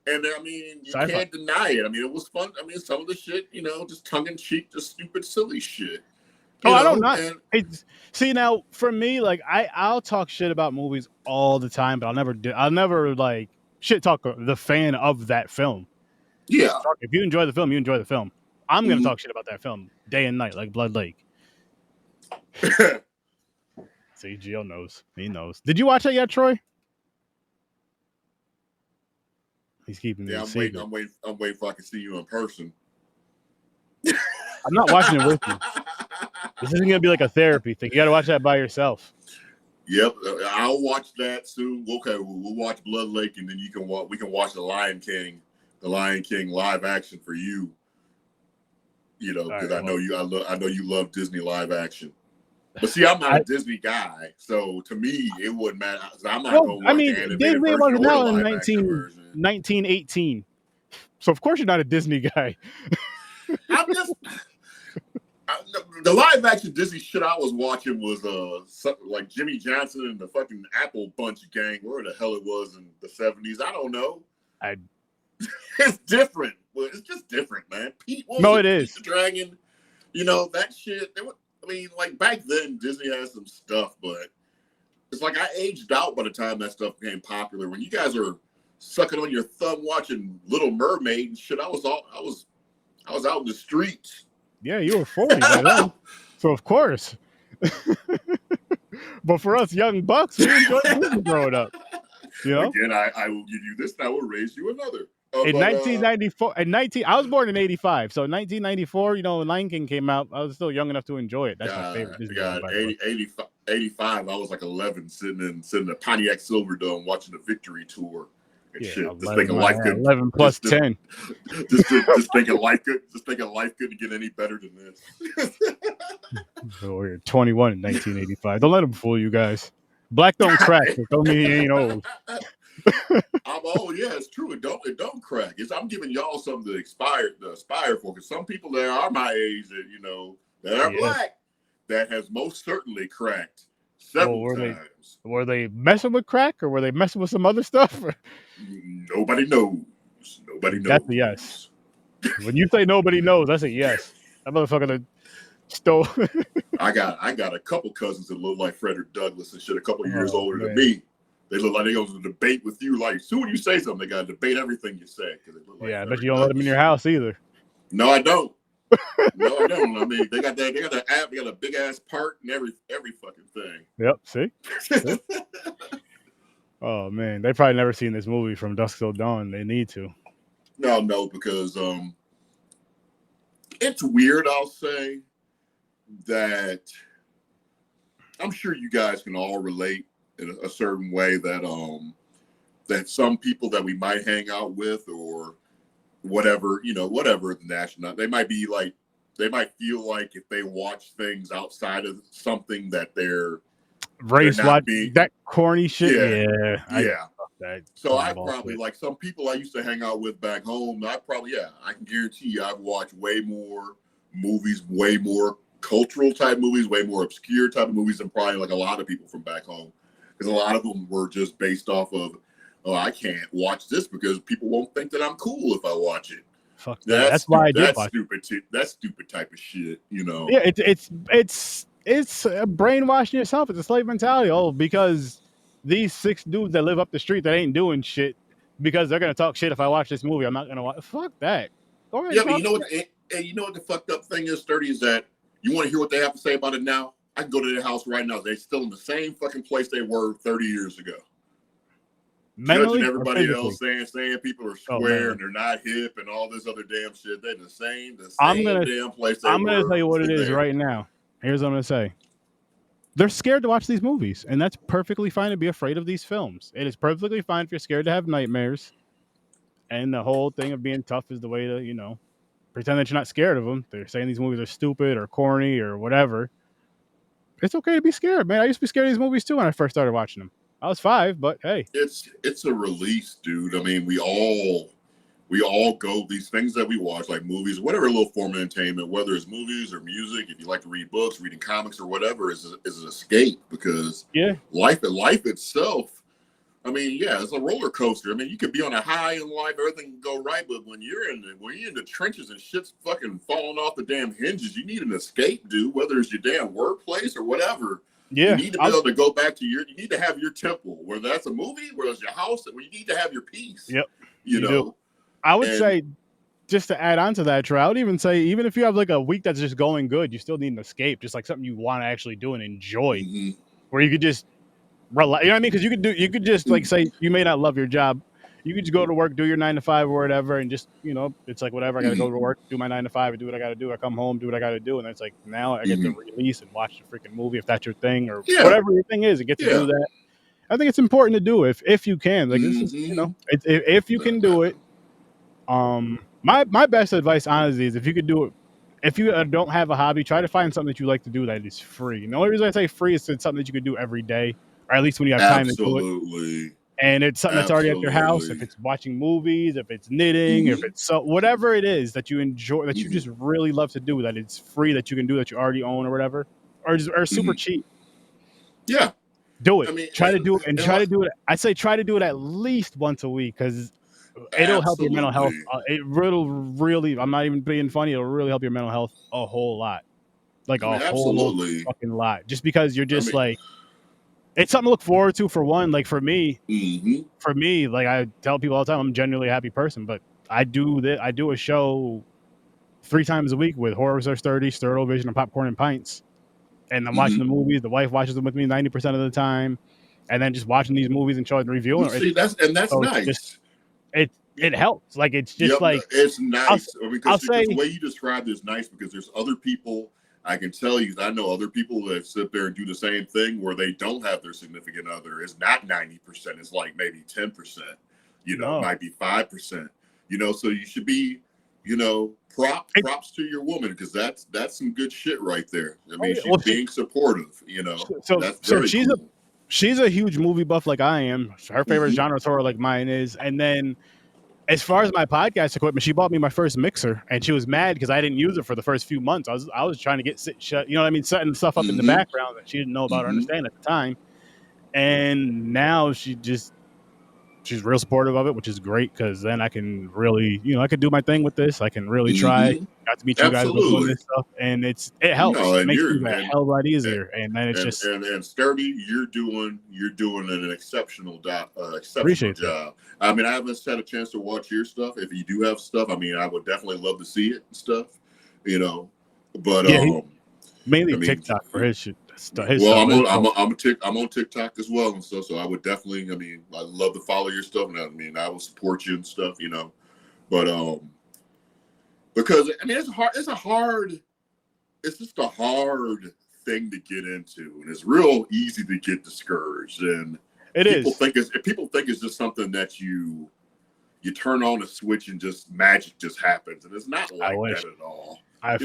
And I mean, you can't deny it. I mean, it was fun. I mean, some of the shit, just tongue in cheek, just stupid, silly shit. I don't know. See, now for me, like I'll talk shit about movies all the time, but I'll never like shit talk the fan of that film. Yeah. If you enjoy the film, you enjoy the film. I'm gonna talk shit about that film day and night, like Blood Lake. See, Gio knows. He knows. Did you watch that yet, Troy? He's keeping me. I'm waiting for I can see you in person. I'm not watching it with you. This isn't gonna be like a therapy thing. You gotta watch that by yourself. Yep, I'll watch that soon. Okay, we'll watch Blood Lake, and then we can watch the Lion King live action for you. Because I know you love Disney live action. But see, I'm not a Disney guy, so to me it wouldn't matter. I'm not going to watch the animated Disney version was or now the in live action version. 1918. So of course you're not a Disney guy. The live action Disney shit I was watching was like Jimmy Johnson and the fucking Apple Bunch gang, where the hell it was in the 70s. I don't know. It's different. Well, it's just different, man. Pete is. The Dragon, that shit. Like back then Disney had some stuff, but it's like I aged out by the time that stuff became popular. When you guys are sucking on your thumb watching Little Mermaid and shit, I was out in the streets. Yeah, you were 40 by then. So of course. But for us young bucks, we enjoyed Disney growing up. Again, I will give you this and I will raise you another. In 1994, I was born in 85. So in 1994, when Lion King came out, I was still young enough to enjoy it. That's my favorite Disney film. 85, I was like 11, sitting in the Pontiac Silverdome watching the Victory Tour. And shit. 11, just thinking life could 11 plus 10. Just thinking life couldn't get any better than this. So we're 21 in 1985. Don't let them fool you guys. Black don't crack. Don't mean he ain't old. I'm old, yeah, it's true. It don't crack. I'm giving y'all something to aspire for. Because some people that are my age that that are black, that has most certainly cracked several times. Were they messing with crack, or were they messing with some other stuff? Nobody knows. Nobody knows. That's a yes. When you say nobody knows, that's a yes. That motherfucker stole. I got a couple cousins that look like Frederick Douglass and shit, a couple years older than man. me. They look like they go to debate with you. Like, as soon as you say something, they got to debate everything you say. They look like I bet you don't let them in your house either. No, I don't. No, I don't. I mean, they got that app. They got a big ass part and every fucking thing. Yep. See? Oh man, they probably never seen this movie from Dusk Till Dawn. They need to. No, because it's weird. I'll say that I'm sure you guys can all relate in a certain way that that some people that we might hang out with or whatever, whatever the national, they might feel like if they watch things outside of something that they're race watch that corny shit. Yeah. So I bullshit. probably, like some people I used to hang out with back home, I can guarantee you I've watched way more movies, way more cultural type movies, way more obscure type of movies than probably like a lot of people from back home. Because a lot of them were just based off of, oh, I can't watch this because people won't think that I'm cool if I watch it. Fuck that. That's why I did watch it. That's stupid type of shit, Yeah, it's brainwashing yourself. It's a slave mentality. Oh, because these 6 dudes that live up the street that ain't doing shit, because they're gonna talk shit if I watch this movie, I'm not gonna watch. Fuck that. Go ahead. Yeah, but you know what the fucked up thing is, Sturdy, is that you want to hear what they have to say about it now? I can go to their house right now. They're still in the same fucking place they were 30 years ago. Mentally, judging everybody else, saying people are square and they're not hip and all this other damn shit. They're the same damn place they were. I'm gonna tell you what it is right now. Here's what I'm gonna say. They're scared to watch these movies, and that's perfectly fine to be afraid of these films. It is perfectly fine if you're scared to have nightmares. And the whole thing of being tough is the way to, pretend that you're not scared of them. They're saying these movies are stupid or corny or whatever. It's okay to be scared, man. I used to be scared of these movies too when I first started watching them. I was 5, but hey, it's a release, dude. I mean, we all go, these things that we watch, like movies, whatever little form of entertainment, whether it's movies or music. If you like to read books, reading comics or whatever, is an escape because life itself. I mean, it's a roller coaster. I mean, you could be on a high in life, everything can go right, but when you're in the trenches and shit's fucking falling off the damn hinges, you need an escape, dude. Whether it's your damn workplace or whatever. You need to be able to go back to you need to have your temple, whether that's a movie, whether it's your house, where you need to have your peace. Yep. You know. Do. I would say, just to add on to that, Troy, I would even say, even if you have like a week that's just going good, you still need an escape, just like something you want to actually do and enjoy, where you could just relax. You know what I mean? Because you could just like say you may not love your job, you could just go to work, do your 9 to 5 or whatever, and just it's like whatever. I got to go to work, do my 9 to 5, and do what I got to do. I come home, do what I got to do, and it's like now I get to release and watch the freaking movie if that's your thing or whatever your thing is. You get to do that. I think it's important to do if you can. Like this is, if you can do it. My best advice, honestly, is if you could do it, if you don't have a hobby, try to find something that you like to do that is free. And the only reason I say free is it's something that you could do every day, or at least when you have time to do it. And it's something that's already at your house. If it's watching movies, if it's knitting, if it's whatever it is that you enjoy, that you just really love to do, that it's free, that you can do, that you already own or whatever, or super cheap. Yeah. Do it. I mean, try to do it, and try to do it. I say try to do it at least once a week because it'll help your mental health. It really, I'm not even being funny. It'll really help your mental health a whole lot, like a whole fucking lot. Just because you're just like, it's something to look forward to. For one, like for me, like I tell people all the time, I'm genuinely a happy person. But I do a show 3 times a week with HorrorWithSirSturdy, STURD-O-VISION, and Popcorn and Pints, and I'm watching the movies. The wife watches them with me 90% of the time, and then just watching these movies and showing reviewing. See, that's nice. It helps. Like it's just like it's nice because the way you described it is nice because there's other people. I can tell you, I know other people that sit there and do the same thing where they don't have their significant other. It's not 90%. It's like maybe 10%. It might be 5%. So you should be, props to your woman because that's some good shit right there. I mean, she's being supportive. So that's very cool. She's a huge movie buff like I am. Her favorite genre is horror like mine is, and then As far as my podcast equipment, she bought me my first mixer, and she was mad because I didn't use it for the first few months. I was trying to get shut, you know what I mean, setting stuff up in the Mm-hmm. background that she didn't know about or Mm-hmm. understand at the time. And now she's real supportive of it, which is great because then I can really, I can do my thing with this. I can really try. Mm-hmm. Got to meet you guys by doing Absolutely. this stuff, and it helps. No, It and makes you're things a hell of a lot easier. And then it's just and Sturdy, you're doing an exceptional appreciate that. job. I mean, I haven't had a chance to watch your stuff. If you do have stuff, I mean, I would definitely love to see it and stuff. But Yeah, mainly I mean, TikTok for his shit. well, I'm on TikTok as well and stuff. So I would definitely, I mean, I love to follow your stuff, and I mean, I will support you and stuff. But because I mean, it's just a hard thing to get into, and it's real easy to get discouraged. And people think it's just something that you turn on a switch and just magic just happens, and it's not like that at all. I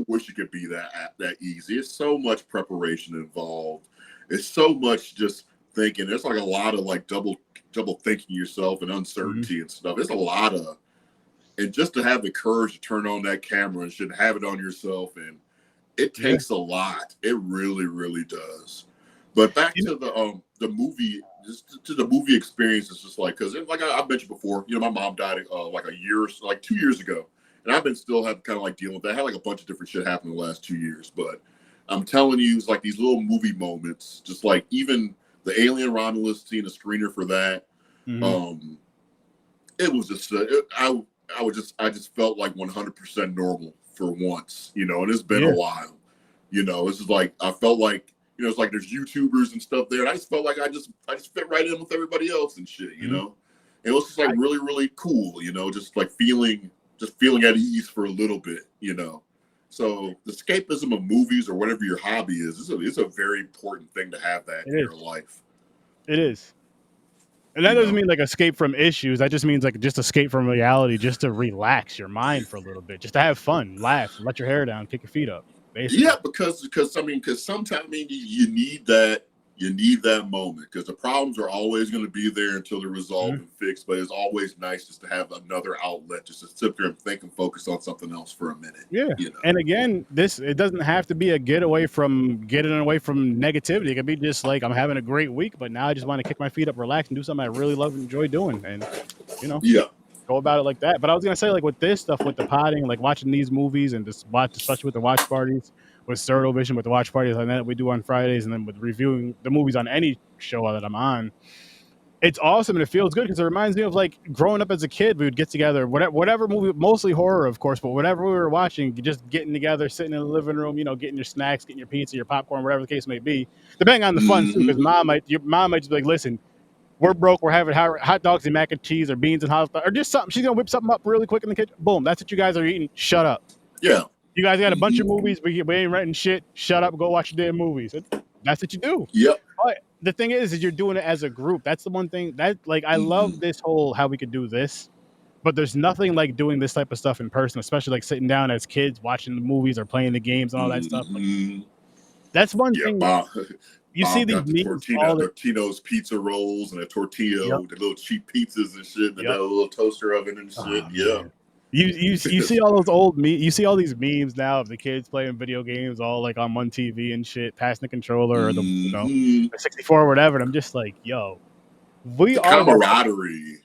wish it could be that easy. It's so much preparation involved. It's so much just thinking. There's like a lot of like double thinking yourself and uncertainty and stuff. It's a lot of, and just to have the courage to turn on that camera and should have it on yourself, and it takes a lot. It really, really does. But back to the movie, just to the movie experience, it's just like, because like I mentioned before, my mom died like 2 years ago. And I've been still kind of like dealing with that. I had like a bunch of different shit happen in the last 2 years. But I'm telling you, it's like these little movie moments, just like even the Alien Romulus, seeing a screener for that. It was just, I just felt like 100% normal for once, and it's been a while. It's just like, I felt like, it's like there's YouTubers and stuff there. And I just felt like I just fit right in with everybody else and shit, And it was just like really, really cool, just like feeling at ease for a little bit, So the escapism of movies or whatever your hobby is a very important thing to have that in your life. It is. And that doesn't mean like escape from issues. That just means like just escape from reality, just to relax your mind for a little bit, just to have fun, laugh, let your hair down, kick your feet up. Basically. Yeah, because sometimes you need that moment, because the problems are always going to be there until they're resolved and fixed. But it's always nice just to have another outlet, just to sit there and think and focus on something else for a minute. Yeah. And again, it doesn't have to be a getting away from negativity. It could be just like, I'm having a great week, but now I just want to kick my feet up, relax, and do something I really love and enjoy doing. And go about it like that. But I was gonna say, like, with this stuff, with the potting, like watching these movies and just especially with the watch parties, with STURD-O-VISION, with the watch parties like that we do on Fridays, and then with reviewing the movies on any show that I'm on, it's awesome and it feels good because it reminds me of like growing up as a kid. We would get together, whatever movie, mostly horror, of course, but whatever we were watching, just getting together, sitting in the living room, getting your snacks, getting your pizza, your popcorn, whatever the case may be, depending on the fun too. Because your mom might just be like, listen, we're broke. We're having hot dogs and mac and cheese, or beans and hot dog, or just something. She's gonna whip something up really quick in the kitchen. Boom, that's what you guys are eating. Shut up. Yeah. You guys got a bunch of movies. We ain't renting shit. Shut up. Go watch your damn movies. That's what you do. Yep. But the thing is you're doing it as a group. That's the one thing that I love this whole how we could do this. But there's nothing like doing this type of stuff in person, especially like sitting down as kids watching the movies or playing the games and all that stuff. Like, that's one thing. You see these memes, Tortino's pizza rolls and a tortilla, the little cheap pizzas and shit, and a little toaster oven and shit. Man. You see all those you see all these memes now of the kids playing video games all like on one TV and shit, passing the controller or the 64 or whatever. And I'm just like, yo, we are camaraderie.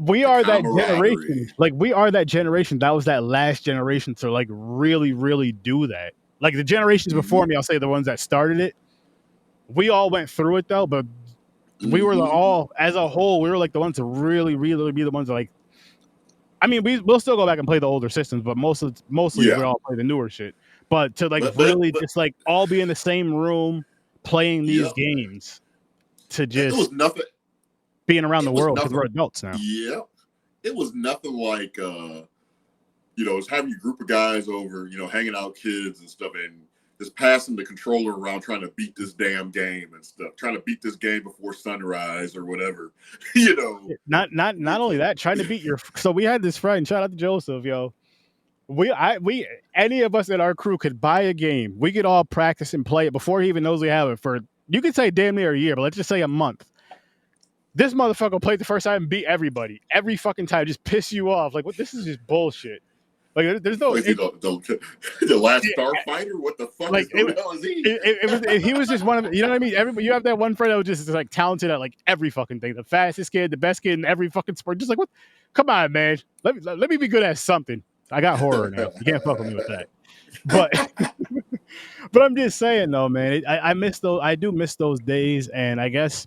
We are that generation. Like, we are that generation. That was that last generation to like really, really do that. Like the generations before me, I'll say the ones that started it. We all went through it though, but we were all, as a whole, we were like the ones to really, really be the ones that like. I mean, we'll still go back and play the older systems, but mostly we all play the newer shit. But to like just like all be in the same room playing these games, to just it was nothing being around the world because we're adults now. Yeah, it was nothing like it's having your group of guys over, hanging out, kids and stuff, and just passing the controller around trying to beat this damn game and stuff, trying to beat this game before sunrise or whatever, Not only that, trying to beat your. So we had this friend. Shout out to Joseph, yo. We any of us in our crew could buy a game. We could all practice and play it before he even knows we have it for. You could say damn near a year, but let's just say a month. This motherfucker played the first time and beat everybody every fucking time, just piss you off. Like, what? This is just bullshit. Like, there's no. Is he the last Starfighter? What the fuck Like, who the hell is he? He was just one of the, you know what I mean? Everybody, you have that one friend that was just like talented at like every fucking thing, the fastest kid, the best kid in every fucking sport. Just like, what? Come on, man. Let me be good at something. I got horror now. You can't fuck with me with that. But but I'm just saying though, man. I miss those. I do miss those days, and I guess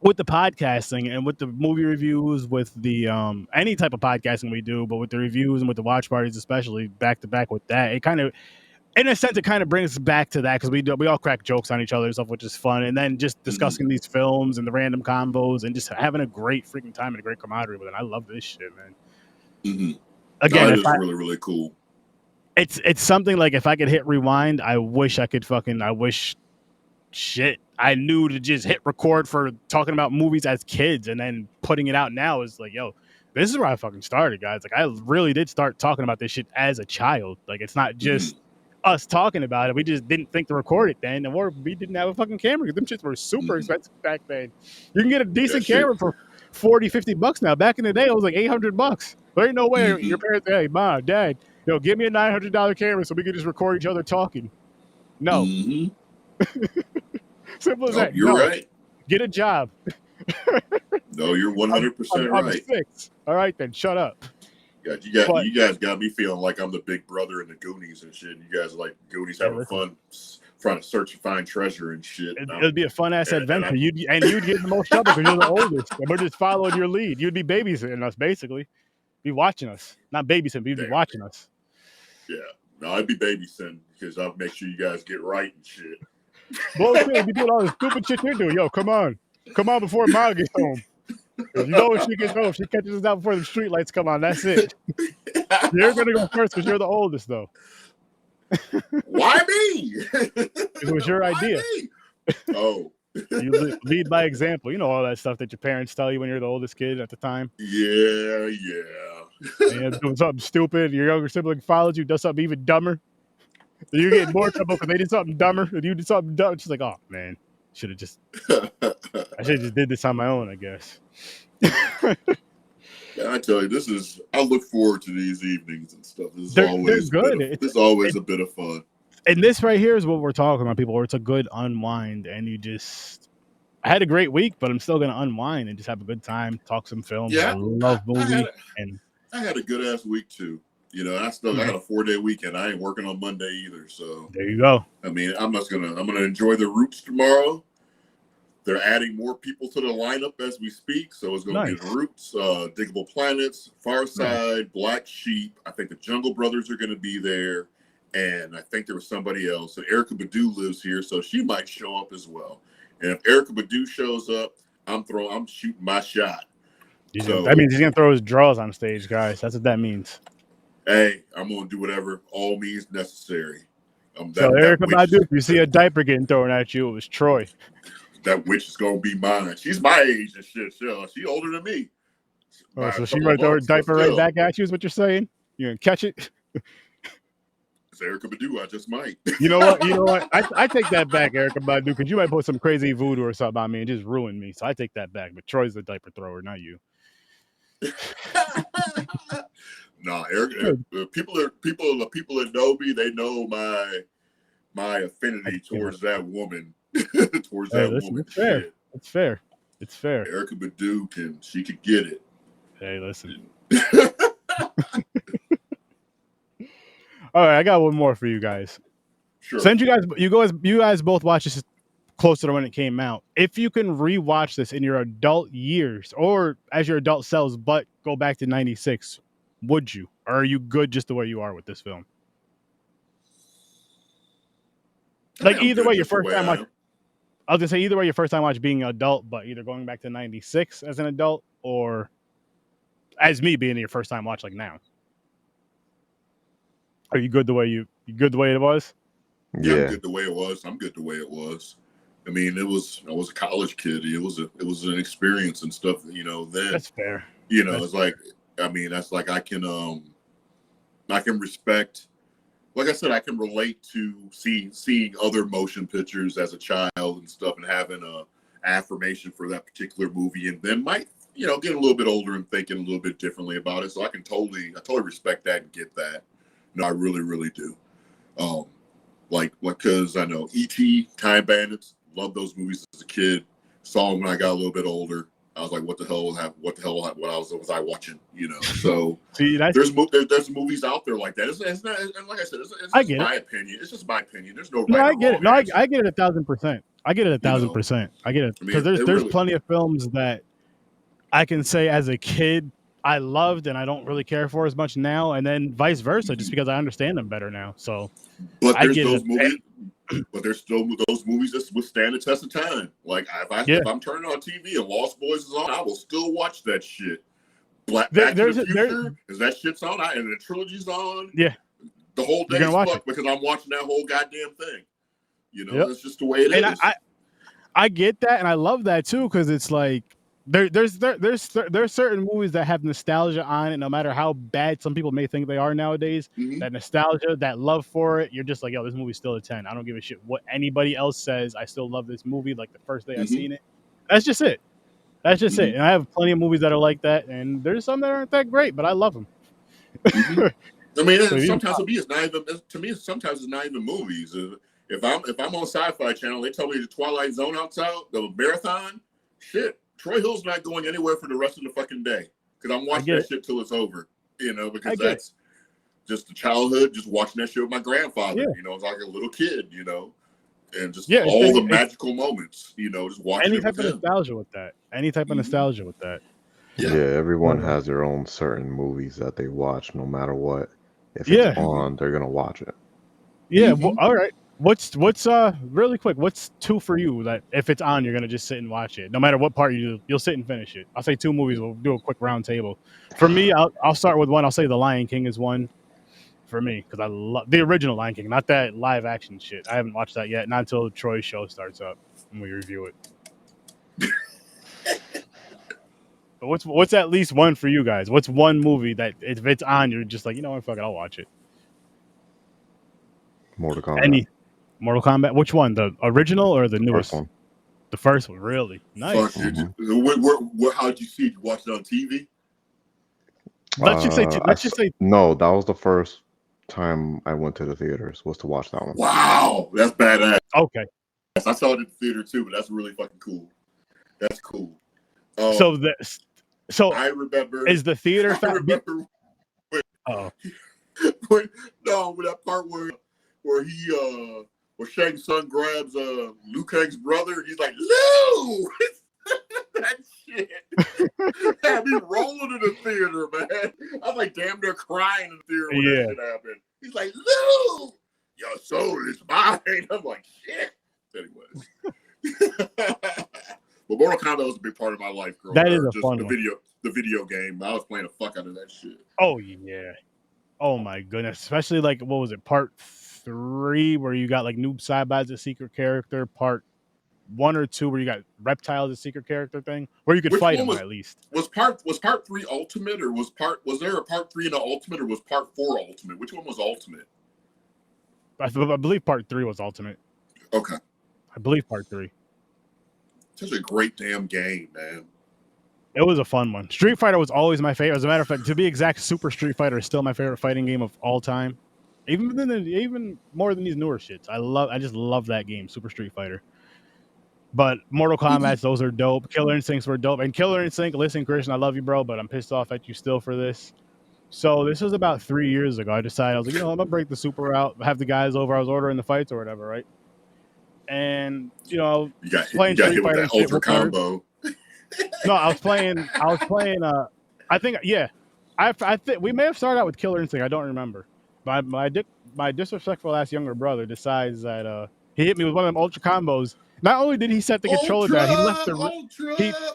with the podcasting and with the movie reviews, with the any type of podcasting we do, but with the reviews and with the watch parties, especially back to back with that, it kind of, in a sense, it kind of brings us back to that because we all crack jokes on each other and stuff, which is fun. And then just discussing these films and the random combos and just having a great freaking time and a great camaraderie with it. I love this shit, man. Again, that is really, really cool. It's something like if I could hit rewind, I wish shit I knew to just hit record for talking about movies as kids, and then putting it out now is like, yo, this is where I fucking started, guys. Like, I really did start talking about this shit as a child. Like, it's not just us talking about it. We just didn't think to record it then, or we didn't have a fucking camera. Them shits were super expensive back then. You can get a decent camera for $40-$50 now. Back in the day, it was like $800. There ain't no way your parents, hey, mom, dad, give me a $900 camera so we can just record each other talking. No. Simple as that. You're right. Get a job. No, you're 100% I'm right. 6. All right, then shut up. Yeah, you guys got me feeling like I'm the big brother in the Goonies and shit. You guys are like Goonies having fun trying to search and find treasure and shit. It'd be a fun ass adventure. You'd get the most trouble because you're the oldest, and we're just following your lead. You'd be babysitting us, basically. Be watching us, not babysitting. But you'd be watching us. Yeah, no, I'd be babysitting because I'll make sure you guys get right and shit. Bullshit, you doing all the stupid shit you're doing. Yo, come on before Mom gets home. You know when she gets home, if she catches us out before the street lights come on, that's it. You're gonna go first because you're the oldest, though. Why me? It was your idea. Oh, you lead by example. You know all that stuff that your parents tell you when you're the oldest kid at the time. Yeah. And doing something stupid. Your younger sibling follows you, does something even dumber. You get more trouble because they did something dumber, and you did something dumb. She's like, "Oh man, I should have just did this on my own, I guess." Yeah, I tell you, I look forward to these evenings and stuff. They're good. It's always a bit of fun. And this right here is what we're talking about, people, where it's a good unwind, and I had a great week, but I'm still gonna unwind and just have a good time, talk some films. Yeah, I love movies, I had a good ass week too. I got a 4-day weekend. I ain't working on Monday either. So there you go. I mean, I'm gonna enjoy the Roots tomorrow. They're adding more people to the lineup as we speak. So it's gonna be the Roots, Diggable Planets, Far Side, Black Sheep. I think the Jungle Brothers are gonna be there. And I think there was somebody else. And Erykah Badu lives here, so she might show up as well. And if Erykah Badu shows up, I'm shooting my shot. So that means he's gonna throw his drawers on stage, guys. That's what that means. Hey, I'm gonna do whatever all means necessary. So Erykah Badu, if you see a diaper getting thrown at you, it was Troy. That witch is gonna be mine. She's my age and shit. She's older than me. Oh, so she might throw her diaper right back at you, is what you're saying? You're gonna catch it? It's Erykah Badu. I just might. You know what? I take that back, Erykah Badu, because you might put some crazy voodoo or something on me and just ruin me. So I take that back. But Troy's the diaper thrower, not you. Nah, people that know me, they know my affinity towards that woman. Towards that woman. It's fair. It's fair. It's fair. Erykah Badu she could get it. Hey, listen. All right, I got one more for you guys. Sure. Since you guys both watched this closer to when it came out, if you can rewatch this in your adult years or as your adult selves, but go back to '96, would you? Or are you good just the way you are with this film? Like either way, your first time watch. I was gonna say either way, your first time watch being an adult, but either going back to '96 as an adult or as me being your first time watch like now. Are you good the way you good the way it was? Yeah, I'm good the way it was. I'm good the way it was. I mean, I was a college kid. It was an experience and stuff. Then that's fair. It's like, I mean, that's like I can respect. Like I said, I can relate to seeing other motion pictures as a child and stuff, and having affirmation for that particular movie, and then might, you know, get a little bit older and thinking a little bit differently about it. So I totally respect that and get that. No, I really, really do. Because I know E.T., Time Bandits, loved those movies as a kid. Saw them when I got a little bit older. I was like, what the hell was I watching? You know, so See, there's movies out there like that. It's not, and like I said, it's just my opinion. It's just my opinion. There's no right I or get it. wrong No, answer. I get it 1,000%. I get it 1,000%. I get it because there's really, plenty of films that I can say as a kid I loved and I don't really care for as much now, and then vice versa, just because I understand them better now. So, but there's those movies. But there's still those movies that withstand the test of time. Like if I'm turning on TV and Lost Boys is on, I will still watch that shit. Back to the Future, because that shit's on, and the trilogy's on. Yeah, the whole day's fucked because I'm watching that whole goddamn thing. You know, that's just the way it is. And I get that, and I love that too, because it's like there's certain movies that have nostalgia on it, no matter how bad some people may think they are nowadays. Mm-hmm. That nostalgia, that love for it, you're just like, yo, this movie's still a 10. I don't give a shit what anybody else says. I still love this movie like the first day I seen it. That's just it. That's just it. And I have plenty of movies that are like that, and there's some that aren't that great, but I love them. I mean, sometimes it's not even. To me, sometimes it's not even movies. If I'm on Sci-Fi Channel, they tell me the Twilight Zone outside, the marathon, shit. Troy Hill's not going anywhere for the rest of the fucking day because I'm watching that shit till it's over. You know, because that's just the childhood, just watching that shit with my grandfather. You know, as like a little kid. You know, and just all the magical moments. You know, just watching any type of nostalgia with that. Any type of nostalgia with that. Yeah, everyone has their own certain movies that they watch, no matter what. If it's on, they're gonna watch it. Yeah. Well, all right. What's really quick? What's 2 for you that if it's on, you're gonna just sit and watch it, no matter what part you do, you'll sit and finish it. I'll say 2 movies. We'll do a quick round table. For me, I'll start with one. I'll say The Lion King is one for me because I love the original Lion King, not that live action shit. I haven't watched that yet, not until Troy's show starts up and we review it. But what's at least one for you guys? What's one movie that if it's on, you're just like, you know what, fuck it, I'll watch it. Mortal Kombat. Mortal Kombat. Which one? The original or the newest? First one. The first one, really nice. How'd you see it? You watched it on TV? Let's just say. No, that was the first time I went to the theaters was to watch that one. Wow, that's badass. Okay. I saw it in the theater too, but that's really fucking cool. That's cool. So I remember. Is the theater? I remember. With that part where he where Shang Tsung grabs Liu Kang's brother, and he's like, Liu! That shit had me rolling in the theater, man. I was like damn near crying in the theater when that shit happened. He's like, Liu! Your soul is mine. I'm like, shit. Anyways. But Mortal Kombat was a big part of my life growing up. That is a fun one. The video game. I was playing the fuck out of that shit. Oh yeah. Oh my goodness. Especially like what was it, part 3 where you got like Noob Saibot as a secret character, part 1 or 2 where you got Reptile as a secret character thing, where you could fight him at least. Was part 3 Ultimate or was there a part 3 in the Ultimate or was part 4 Ultimate? Which one was Ultimate? I believe part 3 was Ultimate. Okay. I believe part 3. Such a great damn game, man. It was a fun one. Street Fighter was always my favorite. As a matter of fact, to be exact, Super Street Fighter is still my favorite fighting game of all time. Even more than these newer shits. I just love that game, Super Street Fighter. But Mortal Kombat, those are dope. Killer Instincts were dope. And Killer Instinct, listen, Christian, I love you, bro, but I'm pissed off at you still for this. So this was about 3 years ago. I decided, I was like, I'm gonna break the Super out, have the guys over. I was ordering the fights or whatever, right? And you got playing hit Street with Fighter that ultra combo. No, I was playing. I think we may have started out with Killer Instinct. I don't remember. My disrespectful ass younger brother decides that he hit me with one of them ultra combos. Not only did he set the controller down, he left the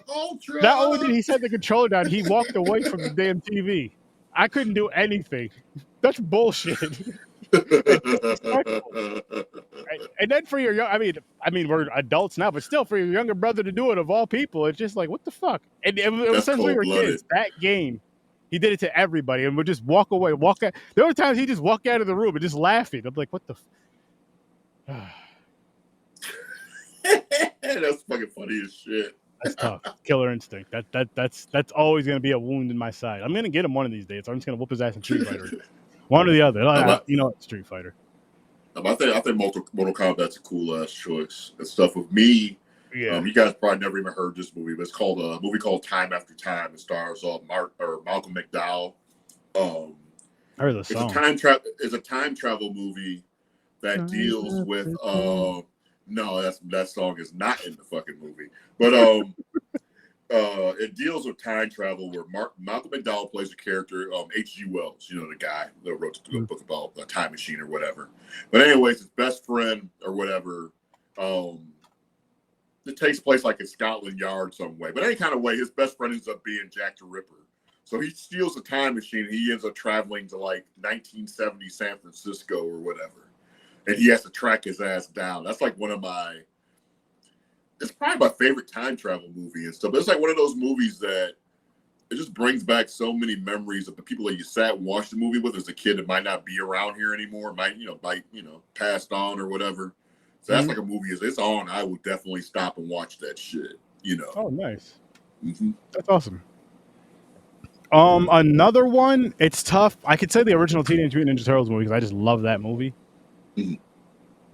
ultra. Not only did he set the controller down, he walked away from the damn TV. I couldn't do anything. That's bullshit. And then for your I mean we're adults now, but still for your younger brother to do it of all people, it's just like what the fuck. And it was since we were kids. That game, he did it to everybody, and would just walk away, walk out. There were times he just walk out of the room and just laughing. I'm like, what the. That's fucking funny as shit. That's tough. Killer Instinct. That's always gonna be a wound in my side. I'm gonna get him one of these days. I'm just gonna whoop his ass in Street Fighter. One or the other. You know what? Street Fighter. I think Mortal Kombat's a cool ass choice. And stuff with me. Yeah. You guys probably never even heard this movie, but it's called a movie called Time After Time. It stars Malcolm McDowell. I heard the song. It's a time travel movie that deals with no, that song is not in the fucking movie. But it deals with time travel where Malcolm McDowell plays a character, H.G. Wells, you know, the guy that wrote the book about a time machine or whatever. But anyways, his best friend or whatever, it takes place like in Scotland Yard some way. But any kind of way, his best friend ends up being Jack the Ripper. So he steals a time machine and he ends up traveling to like 1970 San Francisco or whatever. And he has to track his ass down. That's like it's probably my favorite time travel movie and stuff. But it's like one of those movies that it just brings back so many memories of the people that you sat and watched the movie with as a kid that might not be around here anymore, might passed on or whatever. So that's like a movie. If it's on, I will definitely stop and watch that shit. You know. Oh, nice. That's awesome. Another one. It's tough. I could say the original Teenage Mutant Ninja Turtles movie because I just love that movie.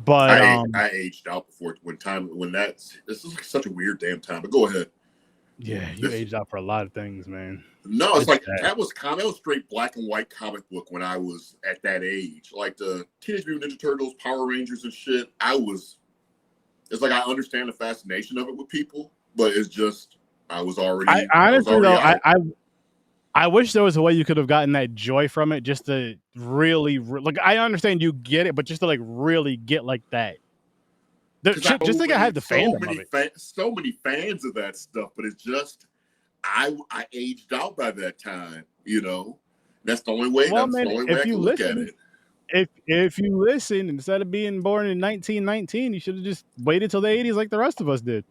But I aged out before this is like such a weird damn time. But go ahead. Yeah, you aged out for a lot of things, man. No, it's like that was straight black and white comic book when I was at that age. Like the Teenage Mutant Ninja Turtles, Power Rangers, and shit. It's like I understand the fascination of it with people, but it's just I was already. I wish there was a way you could have gotten that joy from it, just to really like. I understand you get it, but just to like really get like that. Just like I had the fandom of it. So many fans of that stuff, but it's just I aged out by that time. You know, that's the only way. Well, man, if you listen, if you listen, instead of being born in 1919, you should have just waited till the 80s like the rest of us did.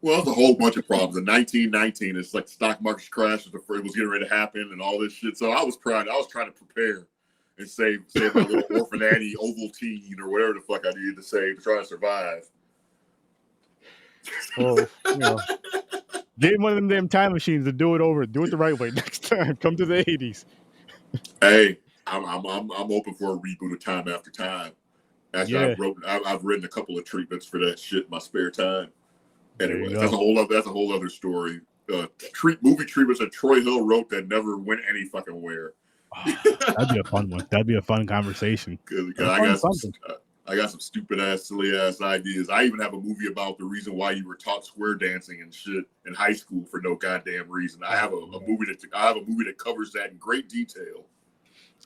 Well, there's a whole bunch of problems. In 1919, it's like the stock market crash was getting ready to happen and all this shit. So I was trying to prepare and save my little orphan Annie Ovaltine or whatever the fuck I needed to save to try to survive. Well, get one of them damn time machines to do it over. Do it the right way next time. Come to the 80s. Hey, I'm open for a reboot of Time After Time. Actually, I've written a couple of treatments for that shit in my spare time. Anyway, that's a whole other story. Movie treatments that Troy Hill wrote that never went any fucking where. That'd be a fun one. That'd be a fun conversation. I got some stupid ass, silly ass ideas. I even have a movie about the reason why you were taught square dancing and shit in high school for no goddamn reason. I have a movie that covers that in great detail.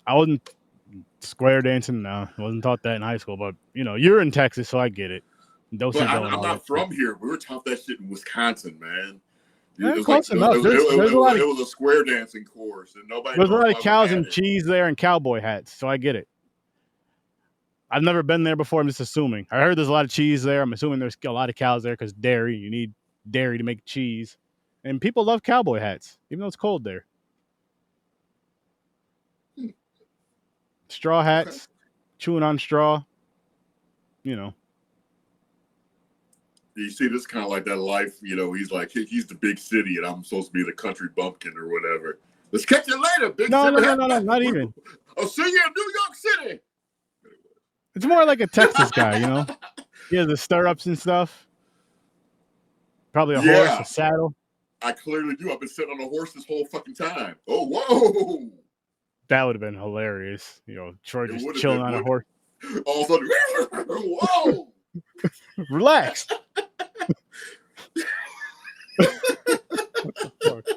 I wasn't square dancing. No, I wasn't taught that in high school. But you're in Texas, so I get it. I'm not from here. We were taught that shit in Wisconsin, man. It was a square dancing course, and nobody. There's a lot of cows and cheese there, and cowboy hats, so I get it. I've never been there before. I'm just assuming. I heard there's a lot of cheese there. I'm assuming there's a lot of cows there because dairy. You need dairy to make cheese, and people love cowboy hats, even though it's cold there. Straw hats, chewing on straw. You see, this kind of like that life, he's like, he's the big city and I'm supposed to be the country bumpkin or whatever. Let's catch you later, big No, not even. I'll see you in New York City. It's more like a Texas guy, He has the stirrups and stuff. Probably a horse, a saddle. I clearly do. I've been sitting on a horse this whole fucking time. Oh, whoa. That would have been hilarious. Troy just chilling on a horse. All of a sudden, whoa. Relax.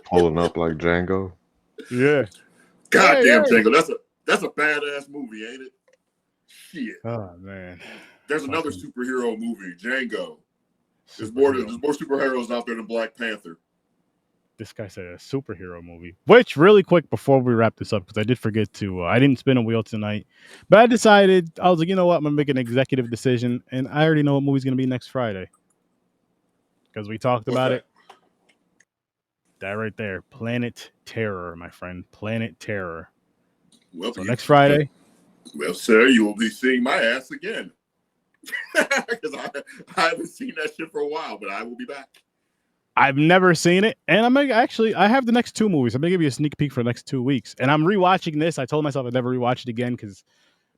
Pulling up like Django. Yeah. Goddamn, Django. That's a badass movie, ain't it? Shit. Oh man. There's another superhero movie, Django. There's more superheroes out there than Black Panther. This guy said a superhero movie. Which, really quick before we wrap this up, because I did forget to, I didn't spin a wheel tonight, but I decided, I was like, you know what, I'm going to make an executive decision, and I already know what movie's going to be next Friday. Because we talked about it. That right there. Planet Terror, my friend. Planet Terror. Well, so next Friday. Well, sir, you will be seeing my ass again. Because I haven't seen that shit for a while, but I will be back. I've never seen it, and I have the next 2 movies. I'm gonna give you a sneak peek for the next 2 weeks, and I'm rewatching this. I told myself I'd never rewatch it again because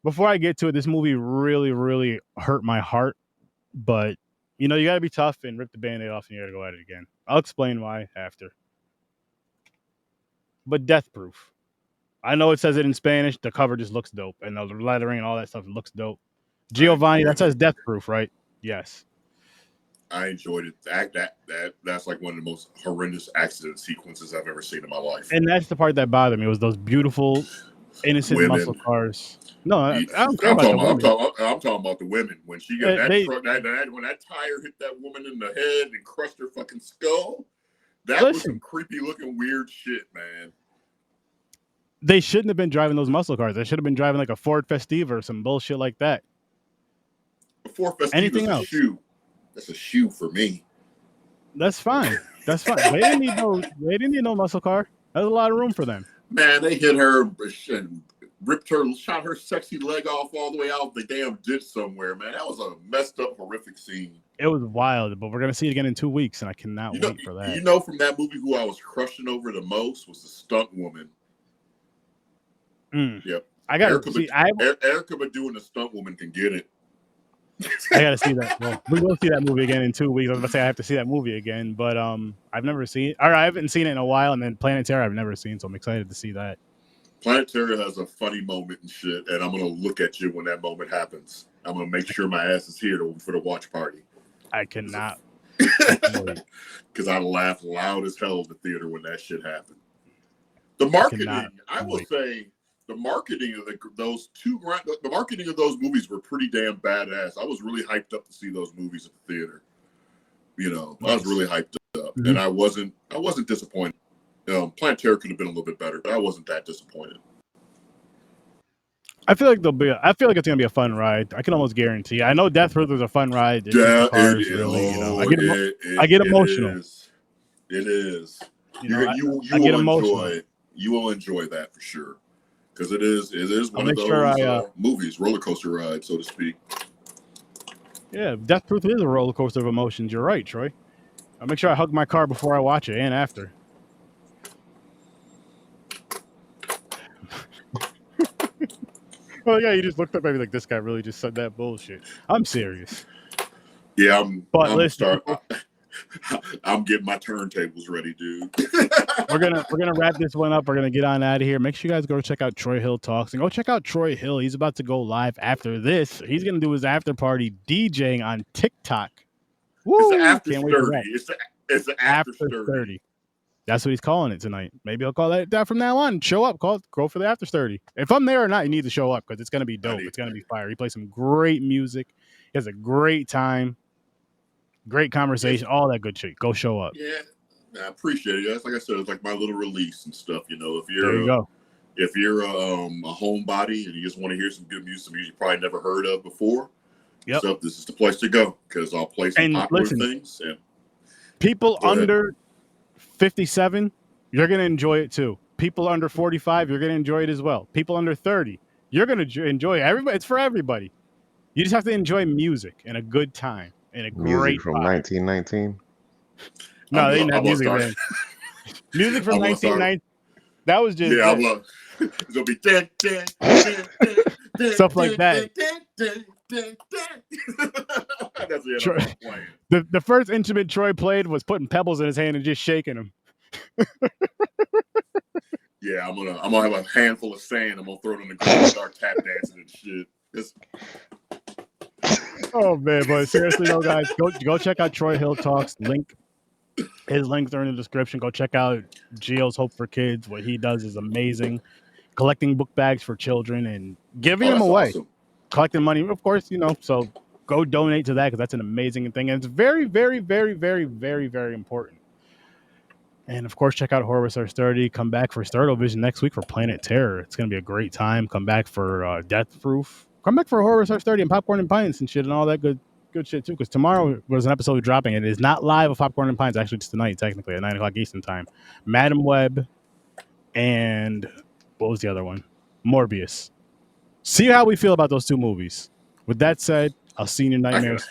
before I get to it, this movie really, really hurt my heart. But you know, you gotta be tough and rip the Band-Aid off, and you gotta go at it again. I'll explain why after. But Death Proof. I know it says it in Spanish. The cover just looks dope, and the lettering and all that stuff looks dope. Giovanni, that says Death Proof, right? Yes. I enjoyed it. That's like one of the most horrendous accident sequences I've ever seen in my life. And that's the part that bothered me was those beautiful, innocent Women. muscle cars. No, I don't care I'm about the talking, women. I'm talking about the women. When she got when that tire hit that woman in the head and crushed her fucking skull, that was some creepy looking weird shit, man. They shouldn't have been driving those muscle cars. They should have been driving like a Ford Festiva or some bullshit like that. A Ford Festiva Anything is else? a shoe. That's a shoe for me. That's fine. That's fine. They didn't need no muscle car. There's a lot of room for them. Man, they hit her and shot her sexy leg off all the way out the damn ditch somewhere, man. That was a messed up, horrific scene. It was wild, but we're gonna see it again in 2 weeks, and I cannot wait for that. You know, from that movie, who I was crushing over the most was the stunt woman. Yep. I gotta see. Erica Badu and the stunt woman can get it. I gotta see that. Well, we will see that movie again in 2 weeks. I was about to say I have to see that movie again, but I've never seen it. Or I haven't seen it in a while, and then Planet Terror I've never seen, so I'm excited to see that. Planet Terror has a funny moment and shit, and I'm gonna look at you when that moment happens. I'm gonna make sure my ass is here for the watch party. I cannot. Because I laughed loud as hell at the theater when that shit happened. The marketing, I will say, the marketing of the marketing of those movies were pretty damn badass. I was really hyped up to see those movies at the theater. You know, I was really hyped up, and I wasn't disappointed. Planet Terror could have been a little bit better, but I wasn't that disappointed. I feel like it's gonna be a fun ride. I can almost guarantee. I know Death Proof is a fun ride. I get emotional. It is. You get emotional. You will enjoy that for sure, because it is one of those movies, roller coaster ride, so to speak. Yeah, Death Proof is a roller coaster of emotions. You're right, Troy. I'll make sure I hug my car before I watch it and after. Oh yeah, you just looked up at me like this guy really just said that bullshit. I'm serious. Yeah, I'm getting my turntables ready, dude. We're gonna wrap this one up. We're gonna get on out of here. Make sure you guys go check out Troy Hill Talks and go check out Troy Hill. He's about to go live after this. He's gonna do his after party DJing on TikTok. Woo! It's the after 30. It's the after 30. That's what he's calling it tonight. Maybe I'll call that from now on. Show up, go for the after 30. If I'm there or not, you need to show up because it's gonna be dope. It's gonna be fire. He plays some great music. He has a great time, great conversation, all that good shit. Go show up. Yeah, I appreciate it. That's like I said, it's like my little release and stuff. You know, if you're a homebody and you just want to hear some good music, some music you probably never heard of before, so this is the place to go because I'll play some popular things. And people under 57, you're going to enjoy it too. People under 45, you're going to enjoy it as well. People under 30, you're going to enjoy it. Everybody. It's for everybody. You just have to enjoy music and a good time and a great from 1919. No, they didn't have music then. Music from 1919. That was just it's gonna be stuff like that. The first instrument Troy played was putting pebbles in his hand and just shaking them. Yeah, I'm gonna have a handful of sand. I'm gonna throw it in the ground and start tap dancing and shit. Oh man, but seriously though, guys, go check out Troy Hill Talks. His links are in the description. Go check out Gio's Hope for Kids. What he does is amazing. Collecting book bags for children and giving them away. Awesome. Collecting money, of course, so go donate to that because that's an amazing thing. And it's very, very, very, very, very, very important. And of course, check out HorrorWithSirSturdy. Come back for STURD-O-VISION next week for Planet Terror. It's going to be a great time. Come back for Death Proof. Come back for HorrorWithSirSturdy and Popcorn and Pints and shit and all that good shit too. Because tomorrow was an episode dropping. It is not live of Popcorn and Pints. Actually, it's tonight, technically, at 9 o'clock Eastern time. Madam Web and what was the other one? Morbius. See how we feel about those two movies. With that said, I'll see you in your I can, nightmares.